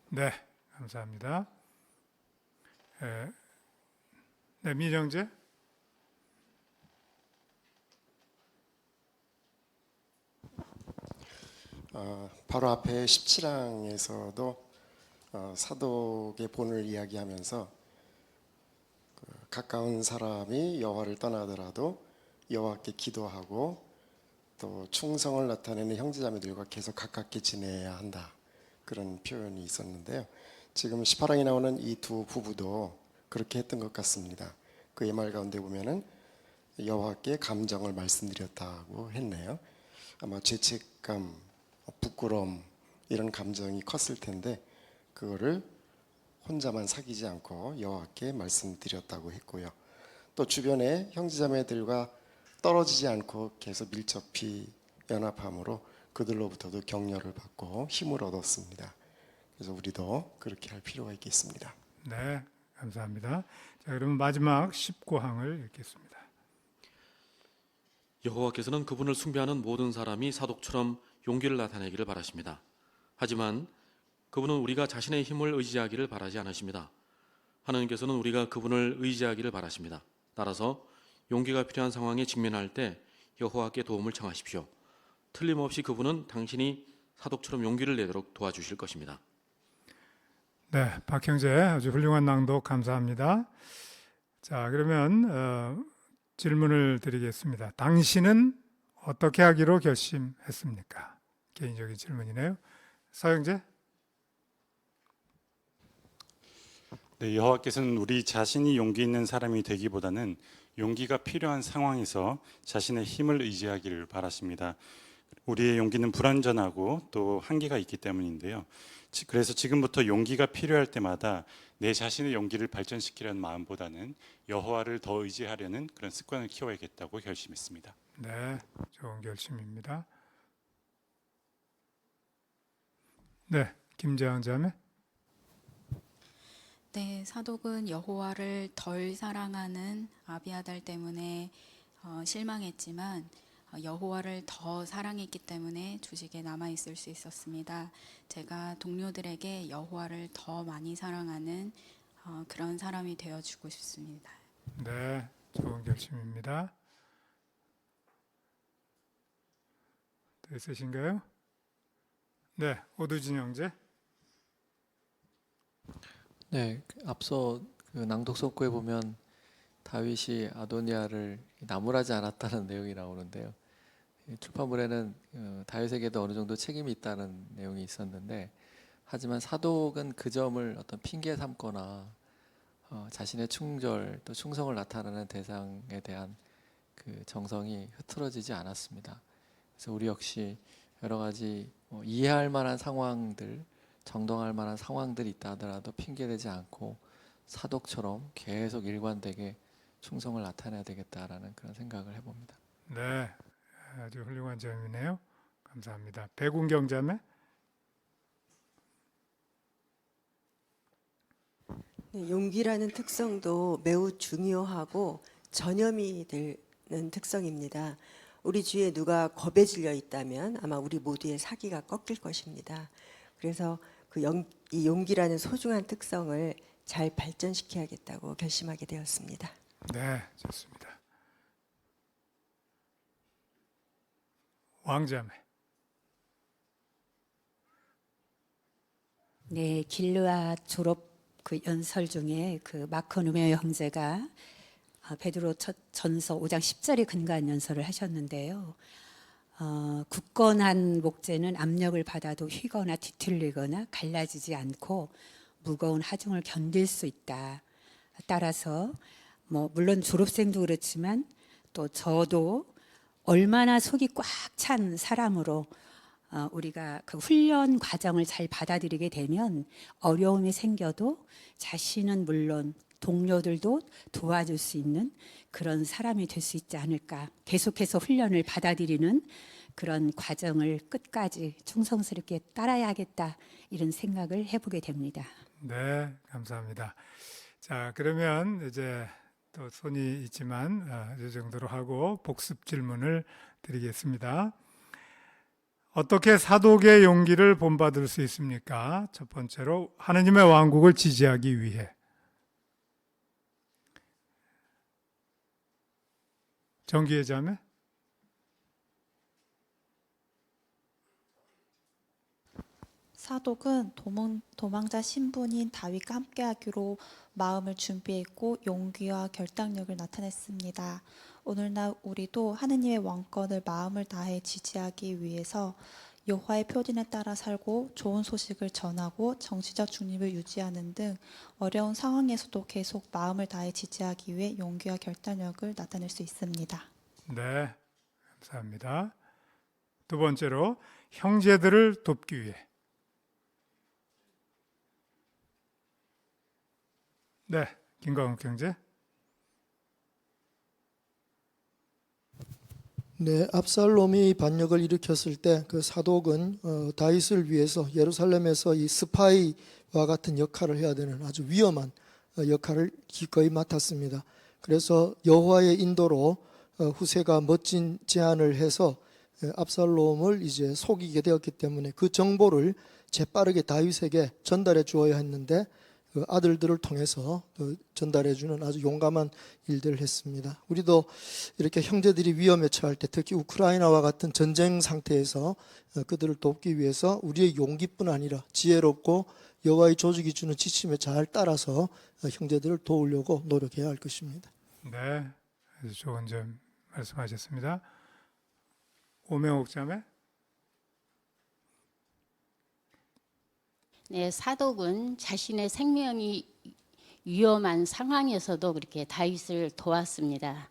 네, 감사합니다. 네, 민영재. 바로 앞에 17항에서도 사독의 본을 이야기하면서 가까운 사람이 여호와를 떠나더라도 여호와께 기도하고 또 충성을 나타내는 형제자매들과 계속 가깝게 지내야 한다. 그런 표현이 있었는데요. 지금 18항에 나오는 이 두 부부도 그렇게 했던 것 같습니다. 그의 말 가운데 보면은 여호와께 감정을 말씀드렸다고 했네요. 아마 죄책감 부끄러움 이런 감정이 컸을 텐데 그거를 혼자만 사귀지 않고 여호와께 말씀드렸다고 했고요. 또 주변의 형제자매들과 떨어지지 않고 계속 밀접히 연합함으로 그들로부터도 격려를 받고 힘을 얻었습니다. 그래서 우리도 그렇게 할 필요가 있겠습니다. 네, 감사합니다. 자, 그러면 마지막 19항을 읽겠습니다. 여호와께서는 그분을 숭배하는 모든 사람이 사독처럼 용기를 나타내기를 바라십니다. 하지만 그분은 우리가 자신의 힘을 의지하기를 바라지 않으십니다. 하나님께서는 우리가 그분을 의지하기를 바라십니다. 따라서 용기가 필요한 상황에 직면할 때 여호와께 도움을 청하십시오. 틀림없이 그분은 당신이 사독처럼 용기를 내도록 도와주실 것입니다. 네, 박 형제 아주 훌륭한 낭독 감사합니다. 자, 그러면 질문을 드리겠습니다. 당신은 어떻게 하기로 결심했습니까? 개인적인 질문이네요. 서영재? 네, 여호와께서는 우리 자신이 용기 있는 사람이 되기보다는 용기가 필요한 상황에서 자신의 힘을 의지하기를 바라십니다. 우리의 용기는 불완전하고 또 한계가 있기 때문인데요. 그래서 지금부터 용기가 필요할 때마다 내 자신의 용기를 발전시키려는 마음보다는 여호와를 더 의지하려는 그런 습관을 키워야겠다고 결심했습니다. 네, 좋은 결심입니다. 네, 김재환 자매. 네, 사독은 여호와를 덜 사랑하는 아비아달 때문에 실망했지만 여호와를 더 사랑했기 때문에 주식에 남아 있을 수 있었습니다. 제가 동료들에게 여호와를 더 많이 사랑하는 그런 사람이 되어주고 싶습니다. 네, 좋은 결심입니다. 또 있으신가요? 네, 오두진 형제. 네, 앞서 그 낭독 속구에 보면 다윗이 아도니아를 나무라지 않았다는 내용이 나오는데요. 출판물에는 다윗에게도 어느 정도 책임이 있다는 내용이 있었는데, 하지만 사독은 그 점을 어떤 핑계 삼거나 자신의 충절 또 충성을 나타내는 대상에 대한 그 정성이 흐트러지지 않았습니다. 그래서 우리 역시 여러 가지 이해할 만한 상황들, 정당할 만한 상황들이 있다 하더라도 핑계대지 않고 사독처럼 계속 일관되게 충성을 나타내야 되겠다라는 그런 생각을 해봅니다. 네, 아주 훌륭한 점이네요. 감사합니다. 백운경 자매. 네, 용기라는 특성도 매우 중요하고 전염이 되는 특성입니다. 우리 주위에 누가 겁에 질려 있다면 아마 우리 모두의 사기가 꺾일 것입니다. 그래서 이 용기라는 소중한 특성을 잘 발전시켜야겠다고 결심하게 되었습니다. 네, 좋습니다. 왕자매. 네, 길르앗 졸업 그 연설 중에 그 마크 누메 형제가 베드로 전서 5장 10절에 근거한 연설을 하셨는데요. 굳건한 목재는 압력을 받아도 휘거나 뒤틀리거나 갈라지지 않고 무거운 하중을 견딜 수 있다. 따라서 물론 졸업생도 그렇지만 또 저도 얼마나 속이 꽉 찬 사람으로 우리가 그 훈련 과정을 잘 받아들이게 되면 어려움이 생겨도 자신은 물론 동료들도 도와줄 수 있는 그런 사람이 될 수 있지 않을까. 계속해서 훈련을 받아들이는 그런 과정을 끝까지 충성스럽게 따라야겠다 이런 생각을 해보게 됩니다. 네, 감사합니다. 자, 그러면 이제 또 손이 있지만 이 정도로 하고 복습 질문을 드리겠습니다. 어떻게 사독의 용기를 본받을 수 있습니까? 첫 번째로 하느님의 왕국을 지지하기 위해. 정기의 자매. 사독은 도망자 신분인 다윗과 함께하기로 마음을 준비했고 용기와 결단력을 나타냈습니다. 오늘날 우리도 하느님의 왕권을 마음을 다해 지지하기 위해서 여호와의 표준에 따라 살고 좋은 소식을 전하고 정치적 중립을 유지하는 등 어려운 상황에서도 계속 마음을 다해 지지하기 위해 용기와 결단력을 나타낼 수 있습니다. 네, 감사합니다. 두 번째로 형제들을 돕기 위해. 네, 김광욱 형제. 네, 압살롬이 반역을 일으켰을 때 그 사독은 다윗을 위해서 예루살렘에서 이 스파이와 같은 역할을 해야 되는 아주 위험한 역할을 기꺼이 맡았습니다. 그래서 여호와의 인도로 후세가 멋진 제안을 해서 압살롬을 이제 속이게 되었기 때문에 그 정보를 재빠르게 다윗에게 전달해 주어야 했는데 그 아들들을 통해서 전달해 주는 아주 용감한 일들을 했습니다. 우리도 이렇게 형제들이 위험에 처할 때, 특히 우크라이나와 같은 전쟁 상태에서 그들을 돕기 위해서 우리의 용기뿐 아니라 지혜롭고 여호와의 조직이 주는 지침에 잘 따라서 형제들을 도우려고 노력해야 할 것입니다. 네, 아주 좋은 점 말씀하셨습니다. 오명옥 자매. 네, 사독은 자신의 생명이 위험한 상황에서도 그렇게 다윗을 도왔습니다.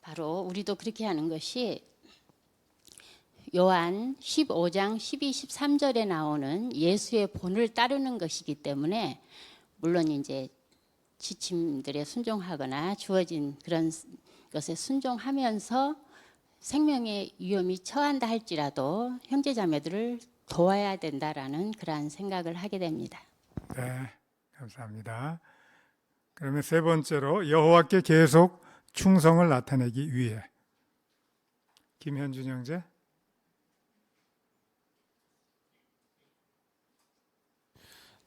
바로 우리도 그렇게 하는 것이 요한 15장 12, 13절에 나오는 예수의 본을 따르는 것이기 때문에 물론 이제 지침들에 순종하거나 주어진 그런 것에 순종하면서 생명의 위험이 처한다 할지라도 형제자매들을 도와야 된다라는 그러한 생각을 하게 됩니다. 네, 감사합니다. 그러면 세 번째로 여호와께 계속 충성을 나타내기 위해. 김현준 형제.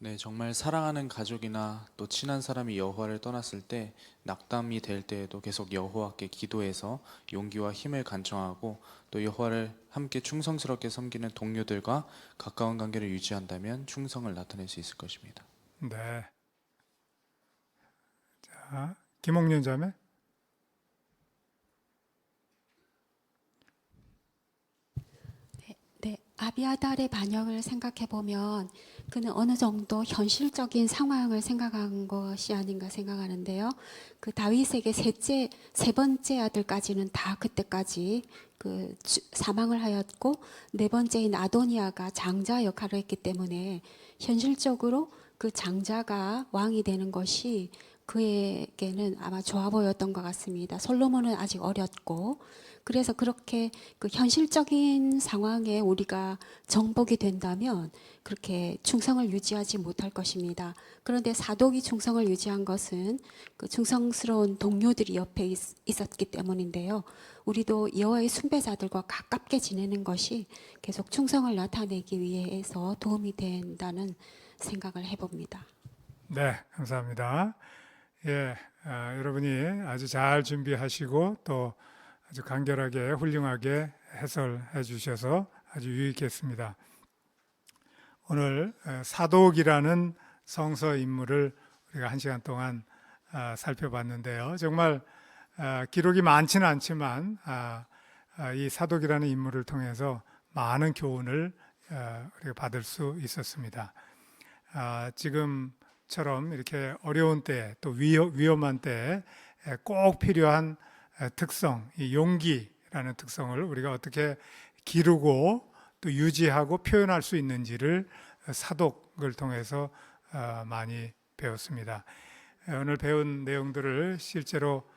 네, 정말 사랑하는 가족이나 또 친한 사람이 여호와를 떠났을 때 낙담이 될 때에도 계속 여호와께 기도해서 용기와 힘을 간청하고 또 여호와를 함께 충성스럽게 섬기는 동료들과 가까운 관계를 유지한다면 충성을 나타낼 수 있을 것입니다. 네. 자, 김홍윤 자매. 네, 아비아달의 반역을 생각해 보면 그는 어느 정도 현실적인 상황을 생각한 것이 아닌가 생각하는데요. 그 다윗에게 세 번째 아들까지는 다 그때까지 사망을 하였고 네 번째인 아도니아가 장자 역할을 했기 때문에 현실적으로 그 장자가 왕이 되는 것이 그에게는 아마 좋아 보였던 것 같습니다. 솔로몬은 아직 어렸고 그래서 그렇게 그 현실적인 상황에 우리가 정복이 된다면 그렇게 충성을 유지하지 못할 것입니다. 그런데 사독이 충성을 유지한 것은 그 충성스러운 동료들이 옆에 있었기 때문인데요. 우리도 여호와의 숭배자들과 가깝게 지내는 것이 계속 충성을 나타내기 위해서 도움이 된다는 생각을 해봅니다. 네, 감사합니다. 예, 여러분이 아주 잘 준비하시고 또 아주 간결하게 훌륭하게 해설해 주셔서 아주 유익했습니다. 오늘 사독이라는 성서 인물을 우리가 1시간 동안 살펴봤는데요. 정말 기록이 많지는 않지만 이 사독이라는 인물을 통해서 많은 교훈을 우리가 받을 수 있었습니다. 지금처럼 이렇게 어려운 때 또 위험한 때에 꼭 필요한 특성, 이 용기라는 특성을 우리가 어떻게 기르고 또 유지하고 표현할 수 있는지를 사독을 통해서 많이 배웠습니다. 오늘 배운 내용들을 실제로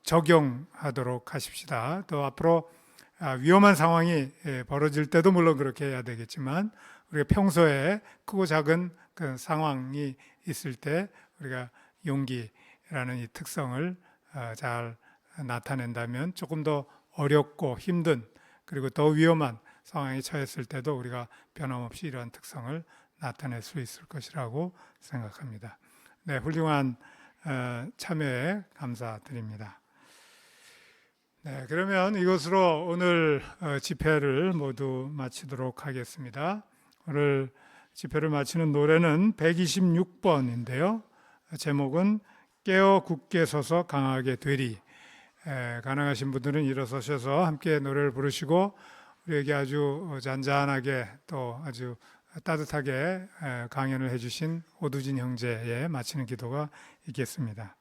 적용하도록 하십시다. 또 앞으로 위험한 상황이 벌어질 때도 물론 그렇게 해야 되겠지만 우리가 평소에 크고 작은 그 상황이 있을 때 우리가 용기라는 이 특성을 잘 나타낸다면 조금 더 어렵고 힘든 그리고 더 위험한 상황에 처했을 때도 우리가 변함없이 이러한 특성을 나타낼 수 있을 것이라고 생각합니다. 네, 훌륭한 참여에 감사드립니다. 네, 그러면 이것으로 오늘 집회를 모두 마치도록 하겠습니다. 오늘 집회를 마치는 노래는 126번인데요. 제목은 깨어 굳게 서서 강하게 되리. 가능하신 분들은 일어서셔서 함께 노래를 부르시고 우리에게 아주 잔잔하게 또 아주 따뜻하게 강연을 해주신 오두진 형제의 마치는 기도가 있겠습니다.